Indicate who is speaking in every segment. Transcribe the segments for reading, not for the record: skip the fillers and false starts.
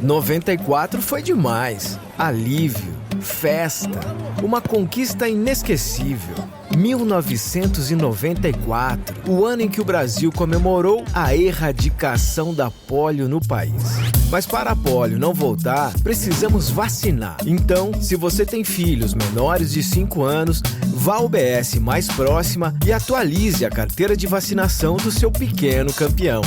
Speaker 1: 94 foi demais. Alívio, festa, uma conquista inesquecível. 1994, o ano em que o Brasil comemorou a erradicação da polio no país. Mas para a polio não voltar, precisamos vacinar. Então, se você tem filhos menores de 5 anos, vá ao UBS mais próxima e atualize a carteira de vacinação do seu pequeno campeão.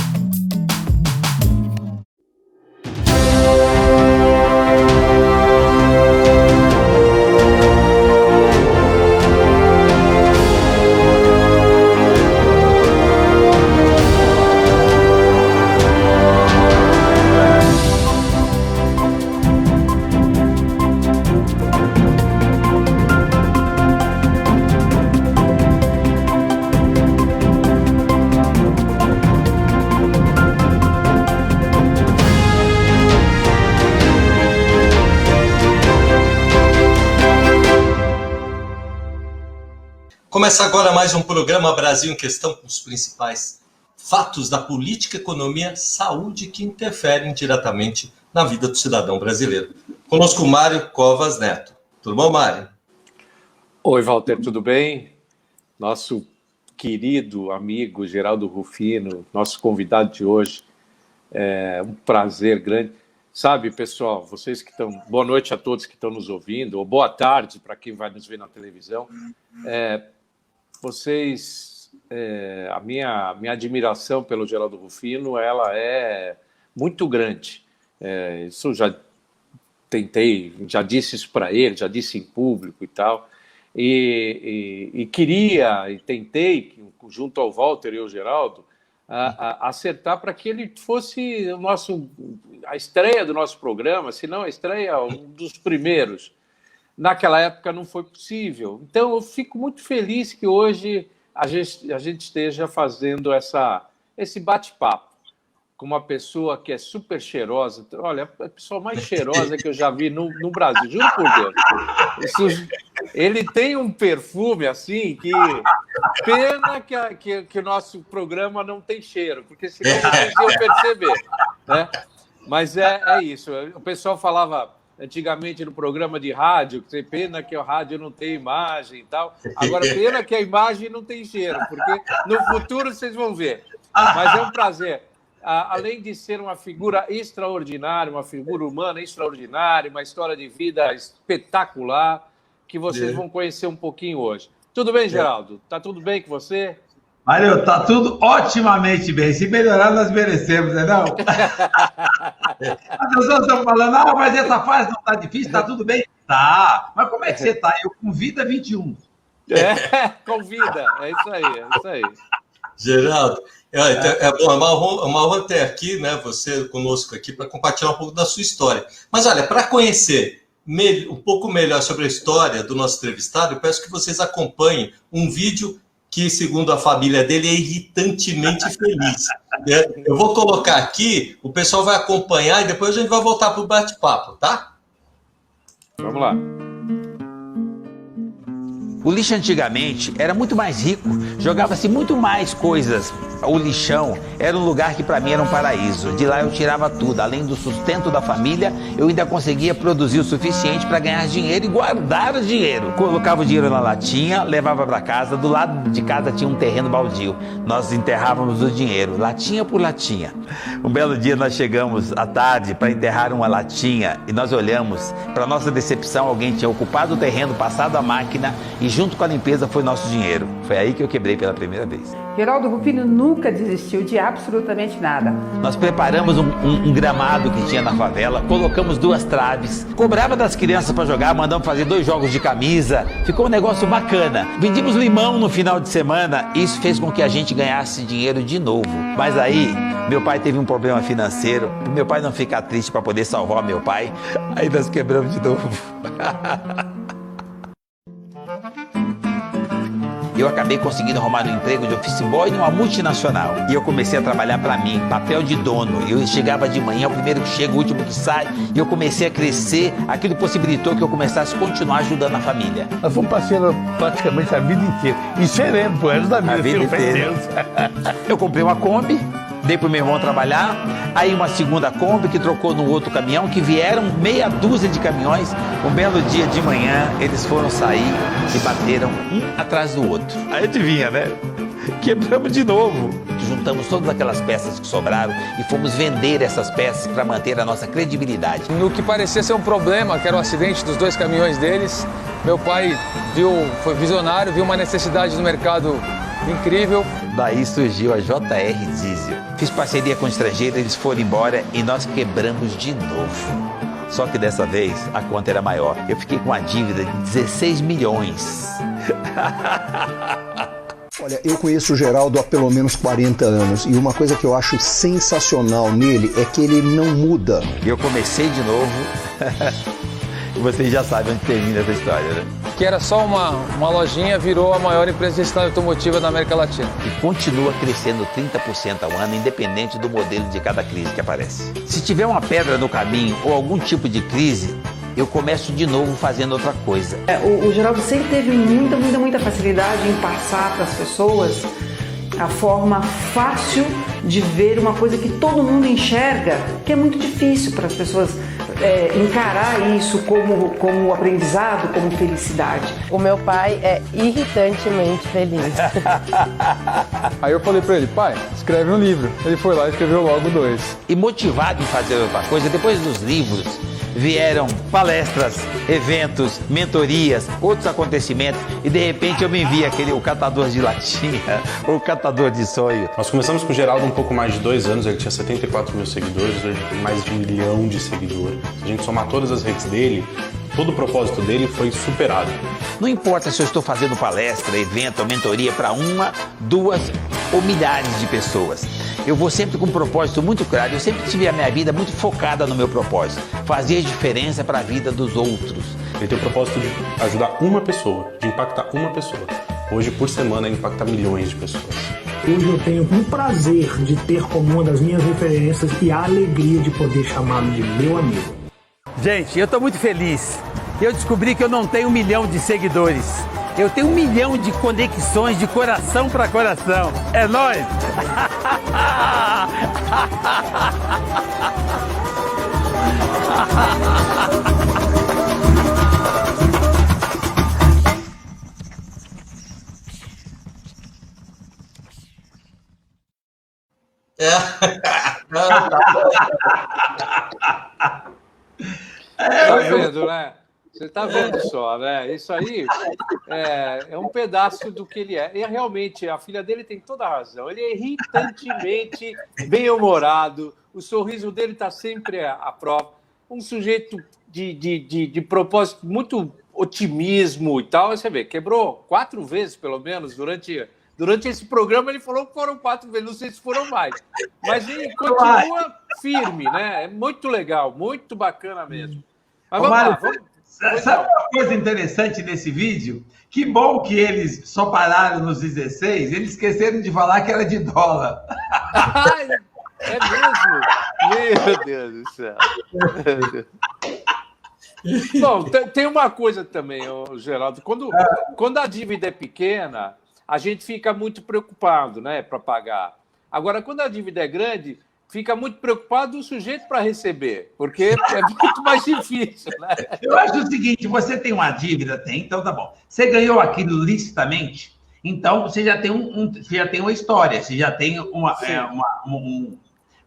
Speaker 2: Começa agora mais um programa Brasil em Questão com os principais fatos da política, economia, saúde que interferem diretamente na vida do cidadão brasileiro. Conosco o Mário Covas Neto. Tudo bom, Mário?
Speaker 3: Oi, Walter, tudo bem? Nosso querido amigo Geraldo Rufino, nosso convidado de hoje. É um prazer grande. Sabe, pessoal, vocês que estão... Boa noite a todos que estão nos ouvindo, ou boa tarde para quem vai nos ver na televisão. Vocês, a minha admiração pelo Geraldo Rufino, ela é muito grande. Isso já tentei, já disse isso para ele, já disse em público e tal, e queria, e tentei, junto ao Walter e ao Geraldo, acertar para que ele fosse a estreia do nosso programa, se não a estreia, um dos primeiros. Naquela época não foi possível. Então, eu fico muito feliz que hoje a gente esteja fazendo esse bate-papo com uma pessoa que é super cheirosa. Olha, a pessoa mais cheirosa que eu já vi no Brasil, juro por Deus. Ele tem um perfume assim que... Pena que o nosso programa não tem cheiro, porque senão vocês iam perceber, né? Mas é isso. O pessoal falava... Antigamente no programa de rádio, que pena que o rádio não tem imagem e tal. Agora, pena que a imagem não tem cheiro, porque no futuro vocês vão ver. Mas é um prazer. Além de ser uma figura extraordinária, uma figura humana extraordinária, uma história de vida espetacular, que vocês vão conhecer um pouquinho hoje. Tudo bem, Geraldo? Tá tudo bem com você?
Speaker 4: Mário, tá tudo otimamente bem. Se melhorar, nós merecemos, né, não? As pessoas estão falando, mas essa fase não tá difícil, tá tudo bem? Tá, mas como é que você tá? Eu com vida 21.
Speaker 3: Com vida, é isso aí.
Speaker 2: Geraldo, é bom, é uma honra ter aqui, né, você conosco aqui para compartilhar um pouco da sua história. Mas olha, para conhecer um pouco melhor sobre a história do nosso entrevistado, eu peço que vocês acompanhem um vídeo que, segundo a família dele, é irritantemente feliz. Eu vou colocar aqui, o pessoal vai acompanhar e depois a gente vai voltar para o bate-papo, tá?
Speaker 3: Vamos lá.
Speaker 5: O lixo antigamente era muito mais rico, jogava-se muito mais coisas. O lixão era um lugar que para mim era um paraíso. De lá eu tirava tudo, além do sustento da família, eu ainda conseguia produzir o suficiente para ganhar dinheiro e guardar o dinheiro. Colocava o dinheiro na latinha, levava para casa, do lado de casa tinha um terreno baldio. Nós enterrávamos o dinheiro, latinha por latinha. Um belo dia nós chegamos à tarde para enterrar uma latinha e nós olhamos, para nossa decepção, alguém tinha ocupado o terreno, passado a máquina e junto com a limpeza foi nosso dinheiro. Foi aí que eu quebrei pela primeira vez.
Speaker 6: Geraldo Rufino nunca desistiu de absolutamente nada.
Speaker 5: Nós preparamos um gramado que tinha na favela, colocamos 2 traves, cobrava das crianças para jogar, mandamos fazer 2 jogos de camisa, ficou um negócio bacana. Vendimos limão no final de semana, isso fez com que a gente ganhasse dinheiro de novo. Mas aí, meu pai teve um problema financeiro, meu pai não ficar triste para poder salvar meu pai, aí nós quebramos de novo. Eu acabei conseguindo arrumar um emprego de office boy numa multinacional. E eu comecei a trabalhar para mim, papel de dono. Eu chegava de manhã, o primeiro que chega, o último que sai. E eu comecei a crescer. Aquilo possibilitou que eu começasse a continuar ajudando a família.
Speaker 7: Nós fomos parceiros praticamente a vida inteira. E seremos pro resto da vida,
Speaker 5: a vida inteira. Eu comprei uma Kombi, dei pro meu irmão trabalhar, aí uma segunda Kombi que trocou no outro caminhão, que vieram meia dúzia de caminhões. Um belo dia de manhã, eles foram sair e bateram um atrás do outro. Aí adivinha, né? Quebramos de novo. Juntamos todas aquelas peças que sobraram e fomos vender essas peças para manter a nossa credibilidade.
Speaker 7: No que parecia ser um problema, que era o acidente dos 2 caminhões deles, meu pai foi visionário, viu uma necessidade no mercado incrível.
Speaker 5: Daí surgiu a JR Diesel. Fiz parceria com estrangeiros, eles foram embora e nós quebramos de novo. Só que dessa vez a conta era maior. Eu fiquei com uma dívida de 16 milhões.
Speaker 8: Olha, eu conheço o Geraldo há pelo menos 40 anos e uma coisa que eu acho sensacional nele é que ele não muda.
Speaker 5: Eu comecei de novo. Vocês já sabem onde termina essa história, né?
Speaker 7: Que era só uma lojinha, virou a maior empresa de gestão automotiva da América Latina.
Speaker 5: E continua crescendo 30% ao ano, independente do modelo de cada crise que aparece. Se tiver uma pedra no caminho ou algum tipo de crise, eu começo de novo fazendo outra coisa.
Speaker 6: O Geraldo sempre teve muita facilidade em passar para as pessoas a forma fácil de ver uma coisa que todo mundo enxerga, que é muito difícil para as pessoas encarar isso como aprendizado, como felicidade.
Speaker 9: O meu pai é irritantemente feliz.
Speaker 7: Aí eu falei pra ele, pai, escreve um livro. Ele foi lá e escreveu logo 2.
Speaker 5: E motivado em fazer outra coisa, depois dos livros, vieram palestras, eventos, mentorias, outros acontecimentos e de repente eu me vi o catador de latinha, o catador de sonho.
Speaker 10: Nós começamos com o Geraldo um pouco mais de 2 anos, ele tinha 74 mil seguidores, hoje tem mais de 1 milhão de seguidores. Se a gente somar todas as redes dele, todo o propósito dele foi superado.
Speaker 5: Não importa se eu estou fazendo palestra, evento ou mentoria para 1, 2 ou milhares de pessoas. Eu vou sempre com um propósito muito claro, eu sempre tive a minha vida muito focada no meu propósito, fazer diferença para a vida dos outros.
Speaker 10: Ele tem o propósito de ajudar uma pessoa, de impactar uma pessoa. Hoje, por semana, ele impacta milhões de pessoas.
Speaker 11: Hoje eu tenho o prazer de ter como uma das minhas referências e a alegria de poder chamá-lo de meu amigo.
Speaker 12: Gente, eu estou muito feliz. Eu descobri que eu não tenho 1 milhão de seguidores. Eu tenho 1 milhão de conexões de coração para coração. É nóis!
Speaker 3: Tá vendo, né? Você tá vendo só, né? Isso aí é um pedaço do que ele é. E realmente, a filha dele tem toda a razão. Ele é irritantemente bem-humorado, o sorriso dele tá sempre à prova. Um sujeito de propósito, muito otimismo e tal. Você vê, quebrou 4 vezes, pelo menos, durante esse programa. Ele falou que foram 4 vezes, não sei se foram mais. Mas ele continua firme, né? É muito legal, muito bacana mesmo. Mas vamos lá,
Speaker 4: Sabe uma coisa interessante nesse vídeo? Que bom que eles só pararam nos 16, eles esqueceram de falar que era de dólar.
Speaker 3: É mesmo? Meu Deus do céu. Bom, tem uma coisa também, Geraldo. Quando a dívida é pequena, a gente fica muito preocupado, né, para pagar. Agora, quando a dívida é grande, fica muito preocupado o sujeito para receber, porque é muito mais difícil, né?
Speaker 4: Eu acho o seguinte, você tem uma dívida, então tá bom. Você ganhou aquilo licitamente, então você já tem uma história, você já tem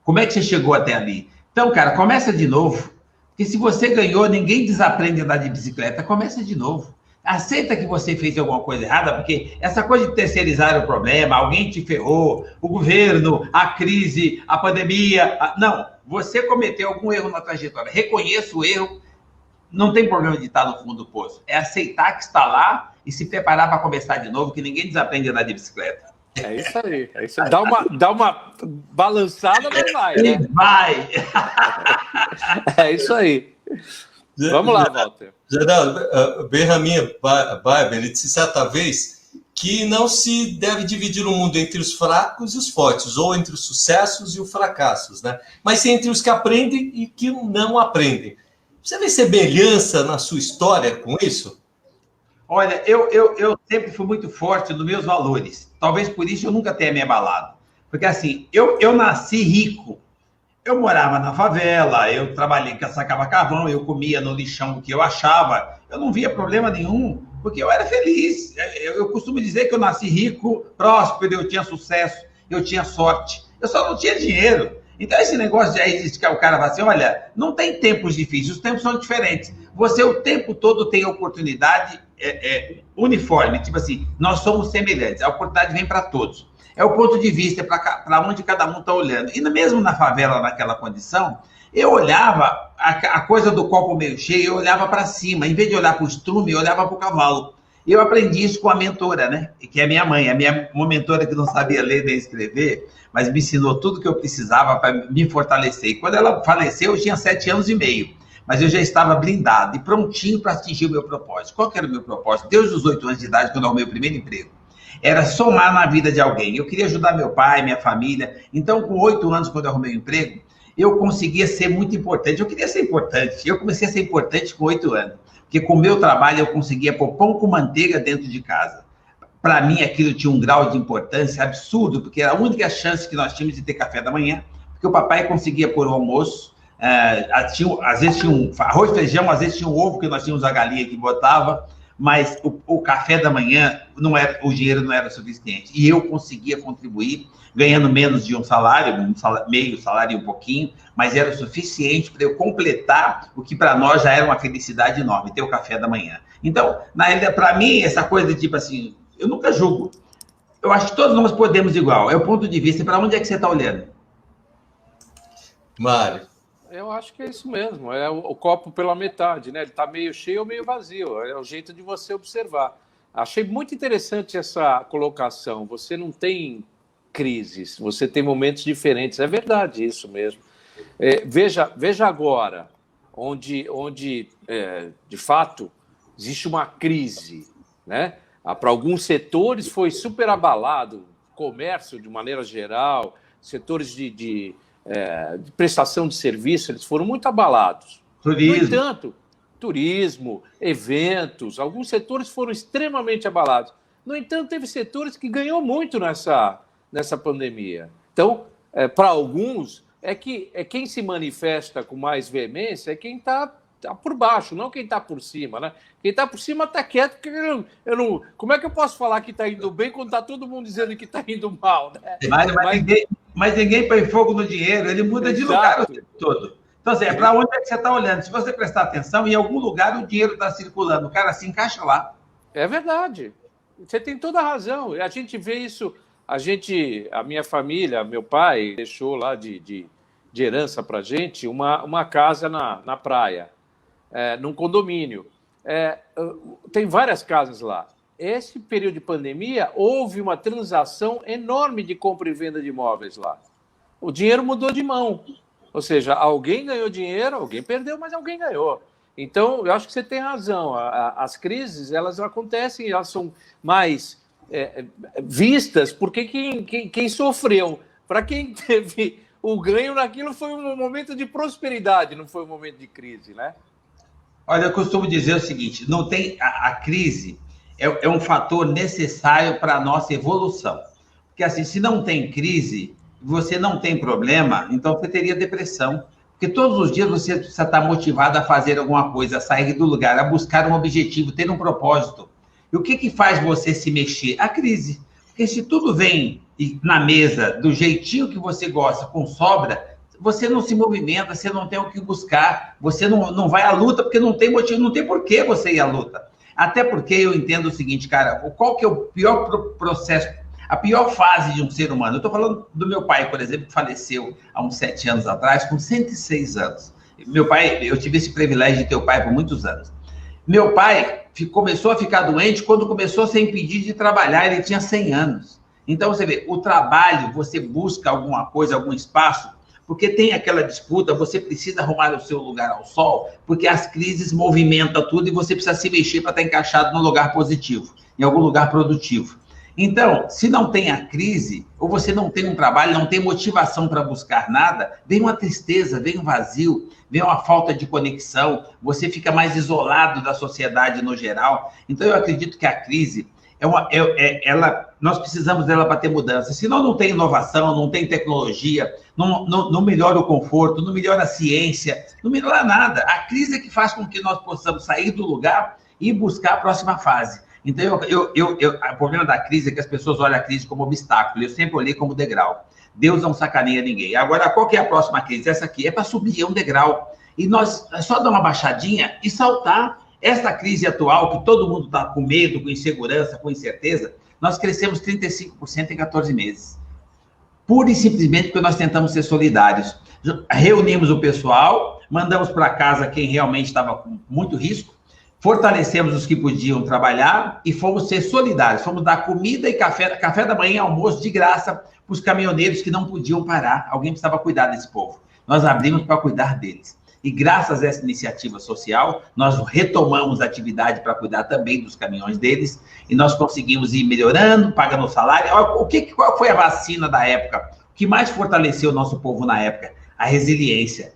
Speaker 4: como é que você chegou até ali? Então, cara, começa de novo, porque se você ganhou, ninguém desaprende a andar de bicicleta, começa de novo. Aceita que você fez alguma coisa errada, porque essa coisa de terceirizar o problema, alguém te ferrou, o governo, a crise, a pandemia... Não, você cometeu algum erro na trajetória. Reconheça o erro, não tem problema de estar no fundo do poço. É aceitar que está lá e se preparar para começar de novo, que ninguém desaprende a andar de bicicleta.
Speaker 3: É isso aí. É isso aí. Dá uma balançada, mas vai, né?
Speaker 4: Vai!
Speaker 3: É isso aí. Vamos lá, Walter.
Speaker 2: Geraldo, Benjamin Barber, ele disse certa vez que não se deve dividir o mundo entre os fracos e os fortes, ou entre os sucessos e os fracassos, né? Mas sim entre os que aprendem e que não aprendem. Você vê semelhança na sua história com isso?
Speaker 4: Olha, eu sempre fui muito forte nos meus valores. Talvez por isso eu nunca tenha me abalado. Porque assim, eu nasci rico. Eu morava na favela, eu trabalhei, sacava carvão, eu comia no lixão o que eu achava. Eu não via problema nenhum, porque eu era feliz. Eu costumo dizer que eu nasci rico, próspero, eu tinha sucesso, eu tinha sorte. Eu só não tinha dinheiro. Então, esse negócio de aí que o cara vai assim, olha, não tem tempos difíceis, os tempos são diferentes. Você o tempo todo tem oportunidade uniforme, tipo assim, nós somos semelhantes, a oportunidade vem para todos. É o ponto de vista, para onde cada um está olhando. E mesmo na favela, naquela condição, eu olhava a coisa do copo meio cheio, eu olhava para cima. Em vez de olhar para o estrume, eu olhava para o cavalo. Eu aprendi isso com a mentora, né? Que é minha mãe, uma mentora que não sabia ler nem escrever, mas me ensinou tudo que eu precisava para me fortalecer. E quando ela faleceu, eu tinha 7 anos e meio. Mas eu já estava blindado e prontinho para atingir o meu propósito. Qual que era o meu propósito? Desde os 8 anos de idade, quando eu arrumei o primeiro emprego. Era somar na vida de alguém. Eu queria ajudar meu pai, minha família. Então, com 8 anos, quando eu arrumei o emprego, eu conseguia ser muito importante. Eu queria ser importante. Eu comecei a ser importante com 8 anos. Porque com o meu trabalho, eu conseguia pôr pão com manteiga dentro de casa. Para mim, aquilo tinha um grau de importância absurdo, porque era a única chance que nós tínhamos de ter café da manhã, porque o papai conseguia pôr o almoço. Às vezes tinha um arroz, feijão, às vezes tinha um ovo, que nós tínhamos a galinha que botava. Mas o café da manhã, o dinheiro não era suficiente. E eu conseguia contribuir, ganhando menos de um salário, meio salário e um pouquinho, mas era o suficiente para eu completar o que para nós já era uma felicidade enorme, ter o café da manhã. Então, para mim, essa coisa de tipo assim, eu nunca julgo. Eu acho que todos nós podemos igual. É o ponto de vista. Para onde é que você está olhando?
Speaker 2: Mário.
Speaker 3: Eu acho que é isso mesmo, é o copo pela metade, né? Ele está meio cheio ou meio vazio, é o jeito de você observar. Achei muito interessante essa colocação, você não tem crises, você tem momentos diferentes, é verdade isso mesmo. Veja agora, onde de fato existe uma crise, né? Para alguns setores foi super abalado, comércio de maneira geral, setores de prestação de serviço, eles foram muito abalados.
Speaker 4: Turismo.
Speaker 3: No entanto, turismo, eventos, alguns setores foram extremamente abalados. No entanto, teve setores que ganhou muito nessa pandemia. Então, para alguns, quem se manifesta com mais veemência é quem está por baixo, não quem está por cima, né? Quem está por cima está quieto, porque como é que eu posso falar que está indo bem quando está todo mundo dizendo que está indo mal, né?
Speaker 4: Mas ninguém põe fogo no dinheiro, ele muda de lugar o tempo todo. Então, assim, para onde é que você está olhando? Se você prestar atenção, em algum lugar o dinheiro está circulando, o cara se encaixa lá.
Speaker 3: É verdade. Você tem toda a razão. A gente vê isso, a minha família, meu pai deixou lá de herança para a gente uma casa na praia, num condomínio. Tem várias casas lá. Esse período de pandemia, houve uma transação enorme de compra e venda de imóveis lá. O dinheiro mudou de mão. Ou seja, alguém ganhou dinheiro, alguém perdeu, mas alguém ganhou. Então, eu acho que você tem razão. As crises, elas acontecem, elas são mais vistas porque quem sofreu. Para quem teve o ganho naquilo foi um momento de prosperidade, não foi um momento de crise, né?
Speaker 4: Olha, eu costumo dizer o seguinte, não tem a crise é um fator necessário para a nossa evolução. Porque assim, se não tem crise, você não tem problema, então você teria depressão. Porque todos os dias você precisa estar motivado a fazer alguma coisa, a sair do lugar, a buscar um objetivo, ter um propósito. E o que faz você se mexer? A crise. Porque se tudo vem na mesa do jeitinho que você gosta, com sobra, você não se movimenta, você não tem o que buscar, você não vai à luta porque não tem motivo, não tem por que você ir à luta. Até porque eu entendo o seguinte, cara, qual que é o pior processo, a pior fase de um ser humano? Eu estou falando do meu pai, por exemplo, que faleceu há uns 7 anos atrás, com 106 anos. Meu pai, eu tive esse privilégio de ter o pai por muitos anos. Meu pai começou a ficar doente quando começou a ser impedido de trabalhar, ele tinha 100 anos. Então, você vê, o trabalho, você busca alguma coisa, algum espaço, porque tem aquela disputa, você precisa arrumar o seu lugar ao sol, porque as crises movimentam tudo e você precisa se mexer para estar encaixado no lugar positivo, em algum lugar produtivo. Então, se não tem a crise, ou você não tem um trabalho, não tem motivação para buscar nada, vem uma tristeza, vem um vazio, vem uma falta de conexão, você fica mais isolado da sociedade no geral. Então, eu acredito que a crise, nós precisamos dela para ter mudança. Senão não tem inovação, não tem tecnologia, não melhora o conforto, não melhora a ciência, não melhora nada. A crise é que faz com que nós possamos sair do lugar e buscar a próxima fase. Então, o problema da crise é que as pessoas olham a crise como obstáculo. Eu sempre olhei como degrau. Deus não sacaneia ninguém. Agora, qual que é a próxima crise? Essa aqui é para subir, é um degrau. E nós é só dar uma baixadinha e saltar. Essa crise atual, que todo mundo está com medo, com insegurança, com incerteza, nós crescemos 35% em 14 meses. Pura e simplesmente porque nós tentamos ser solidários. Reunimos o pessoal, mandamos para casa quem realmente estava com muito risco, fortalecemos os que podiam trabalhar e fomos ser solidários. Fomos dar comida e café da manhã e almoço de graça para os caminhoneiros que não podiam parar. Alguém precisava cuidar desse povo. Nós abrimos para cuidar deles. E graças a essa iniciativa social, nós retomamos a atividade para cuidar também dos caminhões deles, e nós conseguimos ir melhorando, pagando o salário. Qual foi a vacina da época? O que mais fortaleceu o nosso povo na época? A resiliência.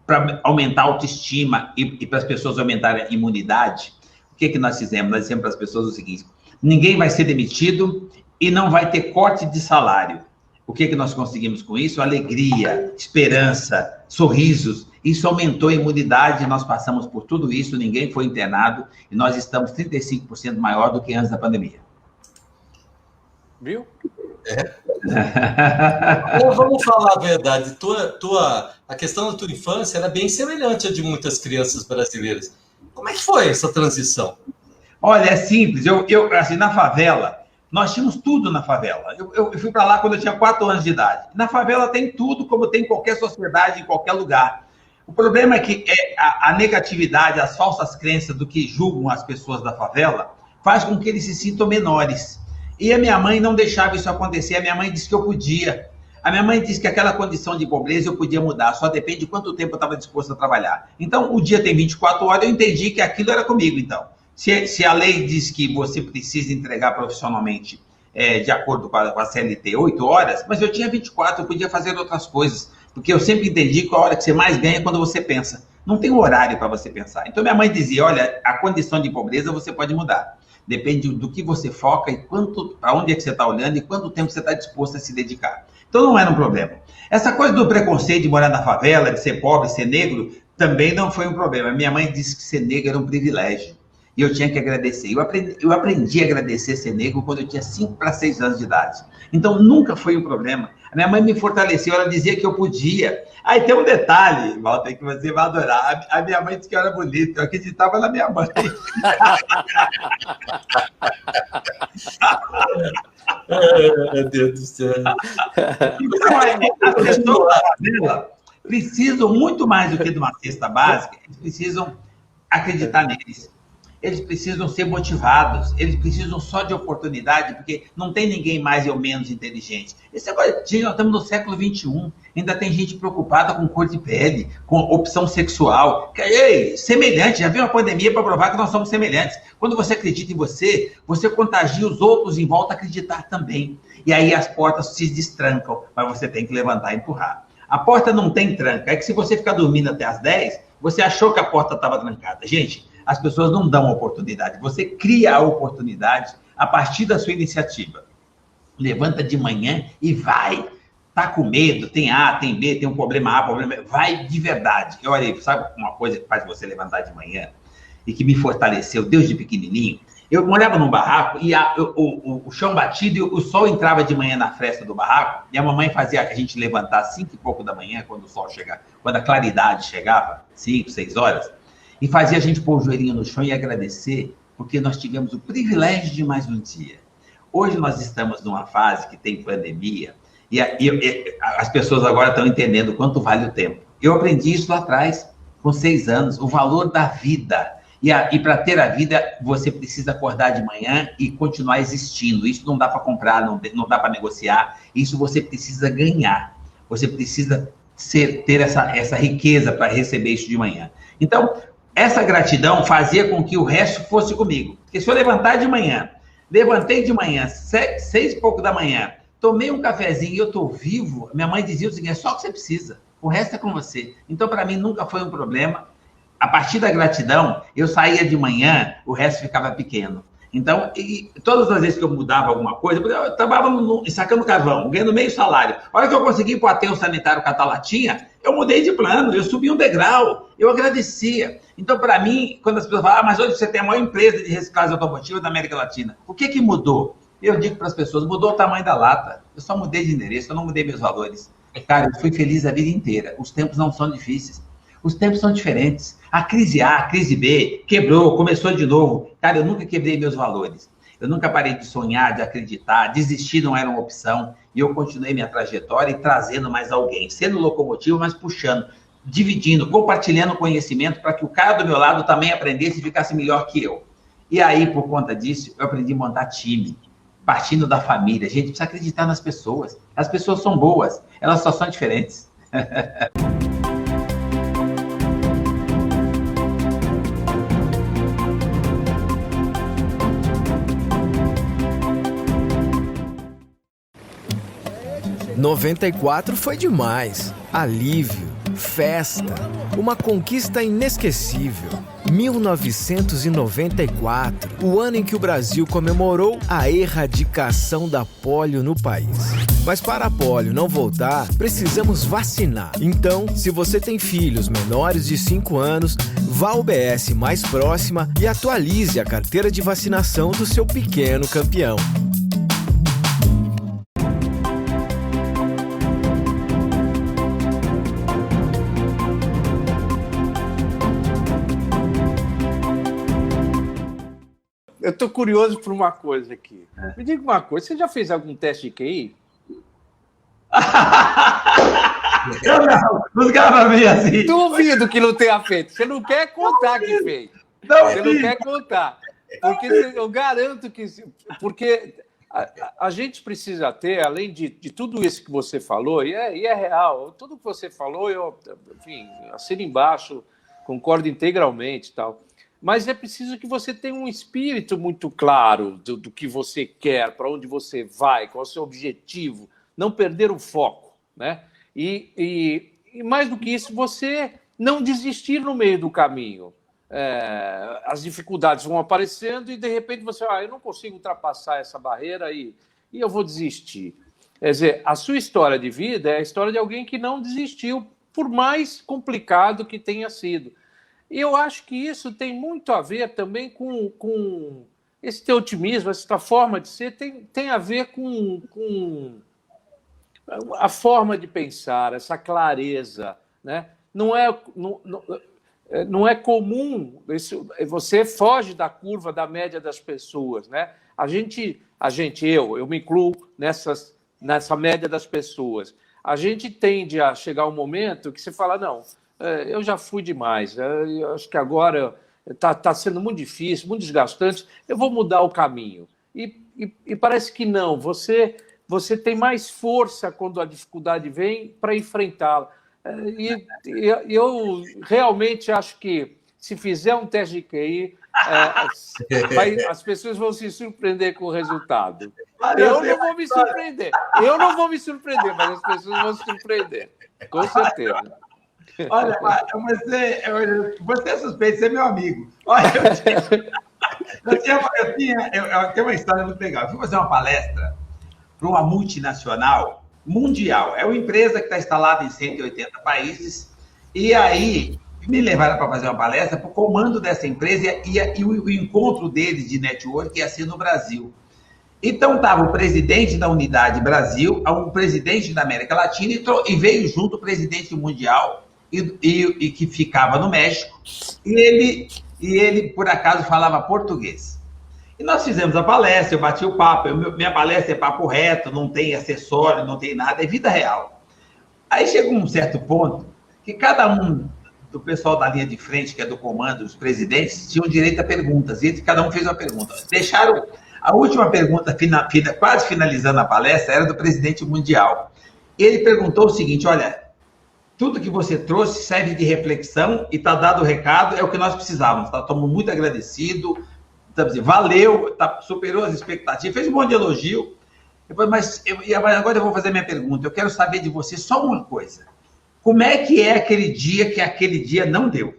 Speaker 4: Para aumentar a autoestima e para as pessoas aumentarem a imunidade, o que nós fizemos? Nós dissemos para as pessoas o seguinte: ninguém vai ser demitido e não vai ter corte de salário. O que nós conseguimos com isso? Alegria, esperança, sorrisos. Isso aumentou a imunidade, nós passamos por tudo isso, ninguém foi internado, e nós estamos 35% maior do que antes da pandemia.
Speaker 3: Viu?
Speaker 2: Vamos falar a verdade. A questão da tua infância era bem semelhante à de muitas crianças brasileiras. Como é que foi essa transição?
Speaker 4: Olha, é simples. Assim, na favela, nós tínhamos tudo na favela. Eu fui para lá quando eu tinha 4 anos de idade. Na favela tem tudo, como tem em qualquer sociedade, em qualquer lugar. O problema é que a negatividade, as falsas crenças do que julgam as pessoas da favela, faz com que eles se sintam menores. E a minha mãe não deixava isso acontecer. A minha mãe disse que eu podia. A minha mãe disse que aquela condição de pobreza eu podia mudar, só depende de quanto tempo eu estava disposto a trabalhar. Então, o dia tem 24 horas, eu entendi que aquilo era comigo, então. Se a lei diz que você precisa entregar profissionalmente de acordo com a CLT 8 horas, mas eu tinha 24, eu podia fazer outras coisas. Porque eu sempre entendi que a hora que você mais ganha é quando você pensa. Não tem um horário para você pensar. Então, minha mãe dizia, olha, a condição de pobreza você pode mudar. Depende do que você foca e para onde é que você está olhando e quanto tempo você está disposto a se dedicar. Então, não era um problema. Essa coisa do preconceito de morar na favela, de ser pobre, ser negro, também não foi um problema. Minha mãe disse que ser negro era um privilégio. E eu tinha que agradecer. Eu aprendi a agradecer ser negro quando eu tinha 5 para 6 anos de idade. Então, nunca foi um problema. A minha mãe me fortaleceu, ela dizia que eu podia. Aí tem um detalhe, Walter, que você vai adorar. A minha mãe disse que eu era bonito, eu acreditava na minha mãe.
Speaker 2: Meu Deus do céu.
Speaker 4: As pessoas da favela precisam, muito mais do que de uma cesta básica, eles precisam acreditar neles. Eles precisam ser motivados, eles precisam só de oportunidade, porque não tem ninguém mais ou menos inteligente. Nós estamos no século XXI, ainda tem gente preocupada com cor de pele, com opção sexual. Ei, semelhante, já viu uma pandemia para provar que nós somos semelhantes. Quando você acredita em você, você contagia os outros em volta a acreditar também. E aí as portas se destrancam, mas você tem que levantar e empurrar. A porta não tem tranca, é que se você ficar dormindo até as 10, você achou que a porta estava trancada. Gente, as pessoas não dão oportunidade. Você cria a oportunidade a partir da sua iniciativa. Levanta de manhã e vai. Tá com medo, tem A, tem B, tem um problema A, problema B. Vai de verdade. Olha, sabe uma coisa que faz você levantar de manhã e que me fortaleceu desde pequenininho? Eu morava num barraco e o chão batido e o sol entrava de manhã na fresta do barraco e a mamãe fazia a gente levantar às 5 e pouco da manhã, quando o sol chegava, quando a claridade chegava, 5, 6 horas, e fazia a gente pôr o joelhinho no chão e agradecer, porque nós tivemos o privilégio de mais um dia. Hoje nós estamos numa fase que tem pandemia, e as pessoas agora estão entendendo quanto vale o tempo. Eu aprendi isso lá atrás, com 6 anos, o valor da vida. E para ter a vida, você precisa acordar de manhã e continuar existindo. Isso não dá para comprar, não dá para negociar, isso você precisa ganhar. Você precisa ter essa riqueza para receber isso de manhã. Então, essa gratidão fazia com que o resto fosse comigo. Porque se eu levantar de manhã, levantei de manhã, 6 e pouco da manhã, tomei um cafezinho e eu estou vivo, minha mãe dizia o seguinte, é só o que você precisa, o resto é com você. Então, para mim, nunca foi um problema. A partir da gratidão, eu saía de manhã, o resto ficava pequeno. Então, todas as vezes que eu mudava alguma coisa, eu trabalhava sacando carvão, ganhando meio salário. A hora que eu consegui ir para o aterro sanitário Catalatinha, eu mudei de plano, eu subi um degrau, eu agradecia. Então, para mim, quando as pessoas falam, mas hoje você tem a maior empresa de reciclagem automotiva da América Latina, o que mudou? Eu digo para as pessoas, mudou o tamanho da lata. Eu só mudei de endereço, eu não mudei meus valores. Cara, eu fui feliz a vida inteira. Os tempos não são difíceis. Os tempos são diferentes. A crise A, a crise B, quebrou, começou de novo. Cara, eu nunca quebrei meus valores. Eu nunca parei de sonhar, de acreditar. Desistir não era uma opção. E eu continuei minha trajetória e trazendo mais alguém. Sendo locomotivo, mas puxando, dividindo, compartilhando conhecimento para que o cara do meu lado também aprendesse e ficasse melhor que eu. E aí, por conta disso, eu aprendi a montar time. Partindo da família. A gente precisa acreditar nas pessoas. As pessoas são boas. Elas só são diferentes.
Speaker 1: '94 foi demais. Alívio, festa, uma conquista inesquecível. 1994, o ano em que o Brasil comemorou a erradicação da polio no país. Mas para a polio não voltar, precisamos vacinar. Então, se você tem filhos menores de 5 anos, vá ao UBS mais próxima e atualize a carteira de vacinação do seu pequeno campeão.
Speaker 3: Eu estou curioso por uma coisa aqui. Me diga uma coisa, você já fez algum teste de QI?
Speaker 4: Os caras vêm assim.
Speaker 3: Duvido que não tenha feito. Você não quer contar que fez. Você não quer contar. Porque eu garanto que... Porque a gente precisa ter, além de tudo isso que você falou, e é real, tudo que você falou, eu, enfim, assino embaixo, concordo integralmente e tal. Mas é preciso que você tenha um espírito muito claro do que você quer, para onde você vai, qual é o seu objetivo, não perder o foco, né? E mais do que isso, você não desistir no meio do caminho. As dificuldades vão aparecendo e, de repente, você eu não consigo ultrapassar essa barreira e eu vou desistir. Quer dizer, a sua história de vida é a história de alguém que não desistiu, por mais complicado que tenha sido. E eu acho que isso tem muito a ver também com esse teu otimismo, essa forma de ser, tem a ver com a forma de pensar, essa clareza, né? Não é comum, você foge da curva da média das pessoas, né? Eu me incluo nessa média das pessoas. A gente tende a chegar um momento que você fala, não, eu já fui demais, eu acho que agora está sendo muito difícil, muito desgastante, eu vou mudar o caminho. E parece que não, você tem mais força quando a dificuldade vem para enfrentá-la. E eu realmente acho que, se fizer um teste de QI, as pessoas vão se surpreender com o resultado. Eu não vou me surpreender, mas as pessoas vão se surpreender, com certeza.
Speaker 4: Olha, você é suspeito de ser meu amigo. Olha, eu tenho uma história muito legal. Eu fui fazer uma palestra para uma multinacional mundial. É uma empresa que está instalada em 180 países. E aí, me levaram para fazer uma palestra para o comando dessa empresa e o encontro deles de network ia ser no Brasil. Então, estava o presidente da Unidade Brasil, o presidente da América Latina e veio junto o presidente mundial e que ficava no México, e ele, por acaso, falava português. E nós fizemos a palestra, eu bati o papo, minha palestra é papo reto, não tem acessório, não tem nada, é vida real. Aí chegou um certo ponto que cada um do pessoal da linha de frente, que é do comando, os presidentes, tinham direito a perguntas, e cada um fez uma pergunta. Deixaram a última pergunta, quase finalizando a palestra, era do presidente mundial. Ele perguntou o seguinte, olha, tudo que você trouxe serve de reflexão e está dado o recado, é o que nós precisávamos. Tá? Estamos muito agradecidos, valeu, superou as expectativas, fez um monte de elogio. Mas agora eu vou fazer minha pergunta. Eu quero saber de você só uma coisa. Como é aquele dia que aquele dia não deu?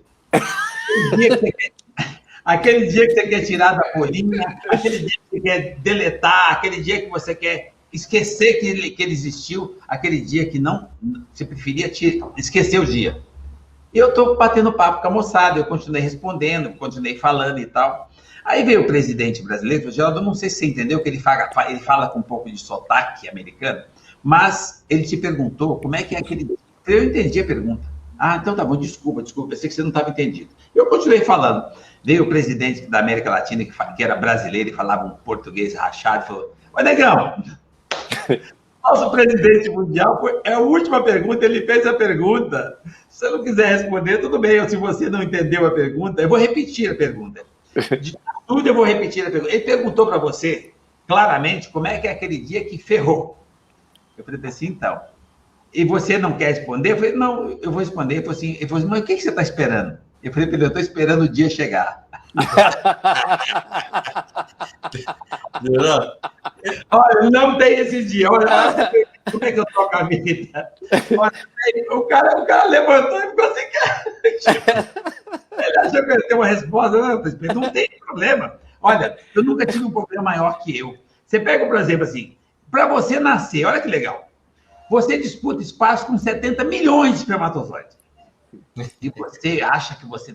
Speaker 4: Aquele dia que você quer tirar da folhinha, aquele dia que você quer deletar, aquele dia que você quer esquecer que ele existiu, aquele dia que não, você preferia esquecer o dia. E eu estou batendo papo com a moçada, eu continuei respondendo, continuei falando e tal. Aí veio o presidente brasileiro, Geraldo, não sei se você entendeu que ele fala com um pouco de sotaque americano, mas ele te perguntou como é que é aquele dia. Eu entendi a pergunta. Ah, então tá bom, desculpa, pensei que você não estava entendido. Eu continuei falando. Veio o presidente da América Latina, que era brasileiro e falava um português rachado, falou, ô negão, nosso presidente mundial, é a última pergunta, ele fez a pergunta. Se você não quiser responder, tudo bem, ou se você não entendeu a pergunta, eu vou repetir a pergunta. De tudo eu vou repetir a pergunta. Ele perguntou para você, claramente, como é que é aquele dia que ferrou. Eu falei assim, então... E você não quer responder? Eu falei, não, eu vou responder. Ele falou assim, mas o que você está esperando? Eu falei, eu estou esperando o dia chegar. Olha, não tem esse dia. Olha como é que eu toco a vida. Olha, o cara levantou e ficou assim, ele achou que ia ter uma resposta. Não tem problema. Olha, eu nunca tive um problema maior que eu. Você pega, por exemplo, assim, para você nascer, olha que legal. Você disputa espaço com 70 milhões de espermatozoides. E você acha que você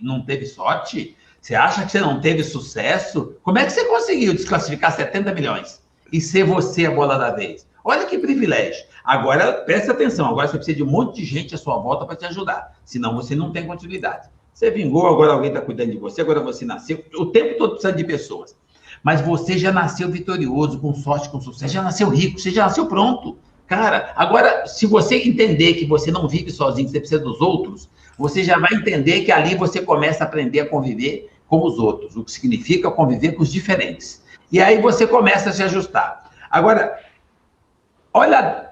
Speaker 4: não teve sorte? Você acha que você não teve sucesso? Como é que você conseguiu desclassificar 70 milhões e ser você a bola da vez? Olha que privilégio. Agora, presta atenção. Agora você precisa de um monte de gente à sua volta para te ajudar. Senão você não tem continuidade. Você vingou, agora alguém está cuidando de você, agora você nasceu. O tempo todo precisa de pessoas. Mas você já nasceu vitorioso, com sorte, com sucesso. Já nasceu rico, você já nasceu pronto. Cara, agora, se você entender que você não vive sozinho, que você precisa dos outros, você já vai entender que ali você começa a aprender a conviver com os outros, o que significa conviver com os diferentes. E aí você começa a se ajustar. Agora, olha,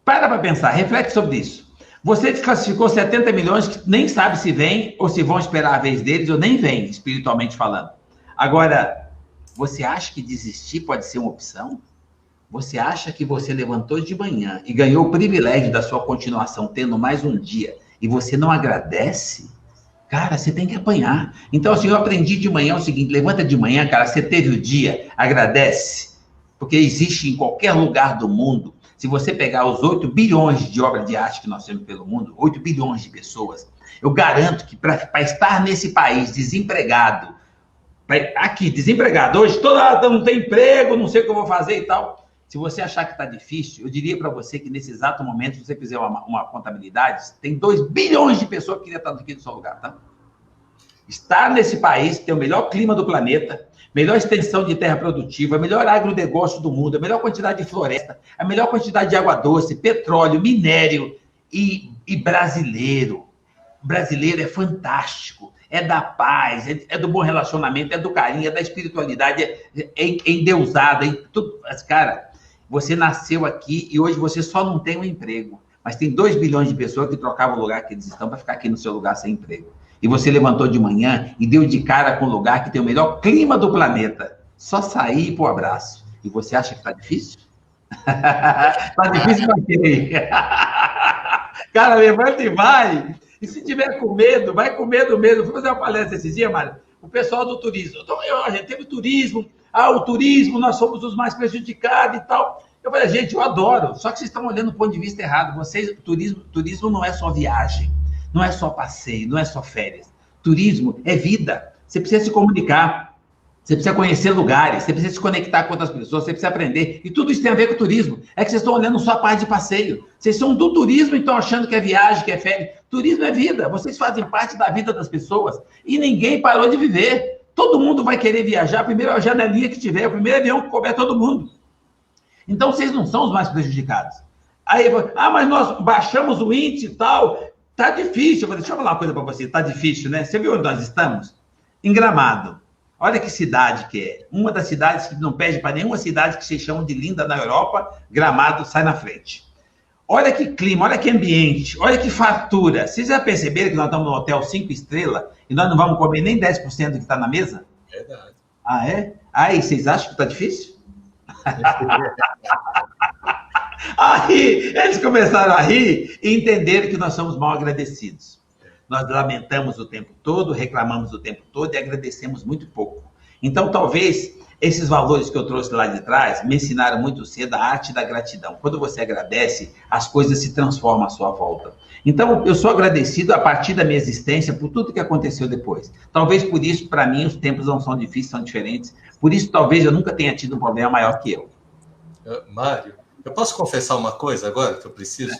Speaker 4: para pensar, reflete sobre isso. Você desclassificou 70 milhões que nem sabe se vem ou se vão esperar a vez deles ou nem vem, espiritualmente falando. Agora, você acha que desistir pode ser uma opção? Você acha que você levantou de manhã e ganhou o privilégio da sua continuação, tendo mais um dia, e você não agradece? Cara, você tem que apanhar. Então, assim, eu aprendi de manhã o seguinte, levanta de manhã, cara, você teve o dia, agradece. Porque existe em qualquer lugar do mundo, se você pegar os 8 bilhões de obras de arte que nós temos pelo mundo, 8 bilhões de pessoas, eu garanto que para estar nesse país desempregado, aqui, desempregado, hoje, não tem emprego, não sei o que eu vou fazer e tal... Se você achar que está difícil, eu diria para você que nesse exato momento, se você fizer uma contabilidade, tem 2 bilhões de pessoas que queriam estar aqui no seu lugar, tá? Estar nesse país, tem o melhor clima do planeta, melhor extensão de terra produtiva, melhor agronegócio do mundo, a melhor quantidade de floresta, a melhor quantidade de água doce, petróleo, minério e brasileiro. Brasileiro é fantástico. É da paz, é do bom relacionamento, é do carinho, é da espiritualidade, é endeusada, tudo. Mas, cara... Você nasceu aqui e hoje você só não tem um emprego. Mas tem 2 bilhões de pessoas que trocavam o lugar que eles estão para ficar aqui no seu lugar sem emprego. E você levantou de manhã e deu de cara com o lugar que tem o melhor clima do planeta. Só sair e pôr abraço. E você acha que tá difícil? Tá difícil pra quem? Cara, levanta e vai. E se tiver com medo, vai com medo mesmo. Eu fui fazer uma palestra esses dias, Mário. O pessoal do turismo. Então, a gente teve turismo. O turismo, nós somos os mais prejudicados e tal. Eu falei, gente, eu adoro, só que vocês estão olhando do ponto de vista errado. Turismo não é só viagem, não é só passeio, não é só férias. Turismo é vida. Você precisa se comunicar, você precisa conhecer lugares, você precisa se conectar com outras pessoas, você precisa aprender. E tudo isso tem a ver com o turismo. É que vocês estão olhando só a parte de passeio. Vocês são do turismo e estão achando que é viagem, que é férias. Turismo é vida. Vocês fazem parte da vida das pessoas. E ninguém parou de viver. Todo mundo vai querer viajar, primeiro a janelinha que tiver, o primeiro avião que couber todo mundo. Então, vocês não são os mais prejudicados. Aí, mas nós baixamos o índice e tal, tá difícil. Deixa eu falar uma coisa para você, tá difícil, né? Você viu onde nós estamos? Em Gramado. Olha que cidade que é. Uma das cidades que não perde para nenhuma cidade que se chama de linda na Europa, Gramado sai na frente. Olha que clima, olha que ambiente, olha que fartura. Vocês já perceberam que nós estamos no hotel 5 estrelas e nós não vamos comer nem 10% do que está na mesa?
Speaker 2: Verdade.
Speaker 4: Ah, é? Aí, vocês acham que está difícil? Aí, eles começaram a rir e entenderam que nós somos mal agradecidos. nós lamentamos o tempo todo, reclamamos o tempo todo e agradecemos muito pouco. Então, talvez esses valores que eu trouxe lá de trás me ensinaram muito cedo a arte da gratidão. Quando você agradece, as coisas se transformam à sua volta. Então, eu sou agradecido a partir da minha existência por tudo que aconteceu depois. Talvez por isso, para mim, os tempos não são difíceis, são diferentes. Por isso, talvez eu nunca tenha tido um problema maior que eu.
Speaker 2: Mário, eu posso confessar uma coisa agora que eu preciso?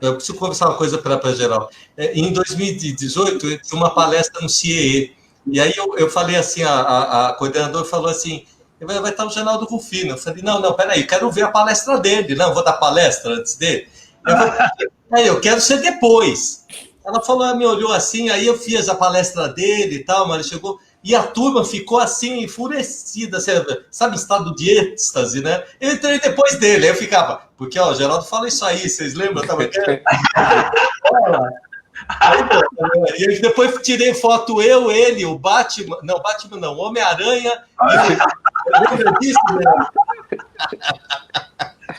Speaker 2: Eu preciso confessar uma coisa para geral. Em 2018, eu tive uma palestra no CIEE. E aí eu falei assim, a coordenadora falou assim, vai estar o Geraldo Rufino. Eu falei, não, peraí, quero ver a palestra dele. Não, vou dar palestra antes dele. Eu quero ser depois. Ela falou, me olhou assim, aí eu fiz a palestra dele e tal, mas ele chegou... E a turma ficou assim, enfurecida, sabe, em estado de êxtase, né? Eu entrei depois dele, aí eu ficava, porque ó, o Geraldo fala isso aí, vocês lembram? E depois tirei foto eu, ele, o Batman, não, o Homem-Aranha. Lembra disso, né?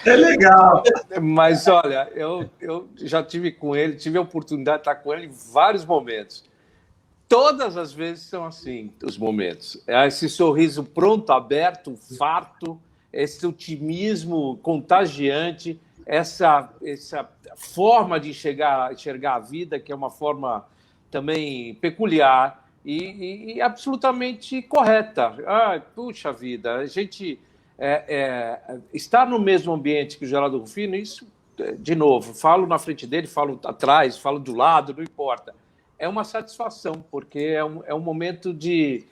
Speaker 4: É legal.
Speaker 3: Mas olha, eu já tive com ele, tive a oportunidade de estar com ele em vários momentos. Todas as vezes são assim, os momentos. Esse sorriso pronto, aberto, farto, esse otimismo contagiante, essa forma de enxergar a vida, que é uma forma também peculiar e absolutamente correta. Puxa vida, a gente estar no mesmo ambiente que o Geraldo Rufino, isso, de novo, falo na frente dele, falo atrás, falo do lado, não importa. É uma satisfação, porque é um momento de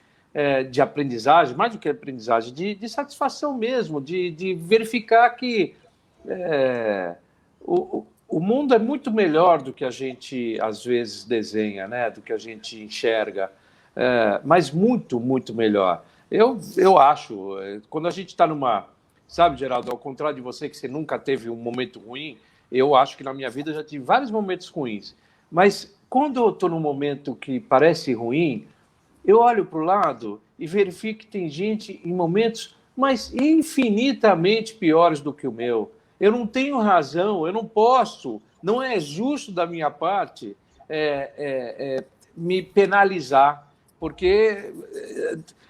Speaker 3: aprendizagem, mais do que aprendizagem, de satisfação mesmo, de verificar que o mundo é muito melhor do que a gente, às vezes, desenha, né? Do que a gente enxerga, mas muito, muito melhor. Eu acho, quando a gente está numa... Sabe, Geraldo, ao contrário de você, que você nunca teve um momento ruim, eu acho que na minha vida eu já tive vários momentos ruins, mas... Quando eu estou num momento que parece ruim, eu olho para o lado e verifico que tem gente em momentos mas infinitamente piores do que o meu. Eu não tenho razão, eu não posso, não é justo da minha parte me penalizar, porque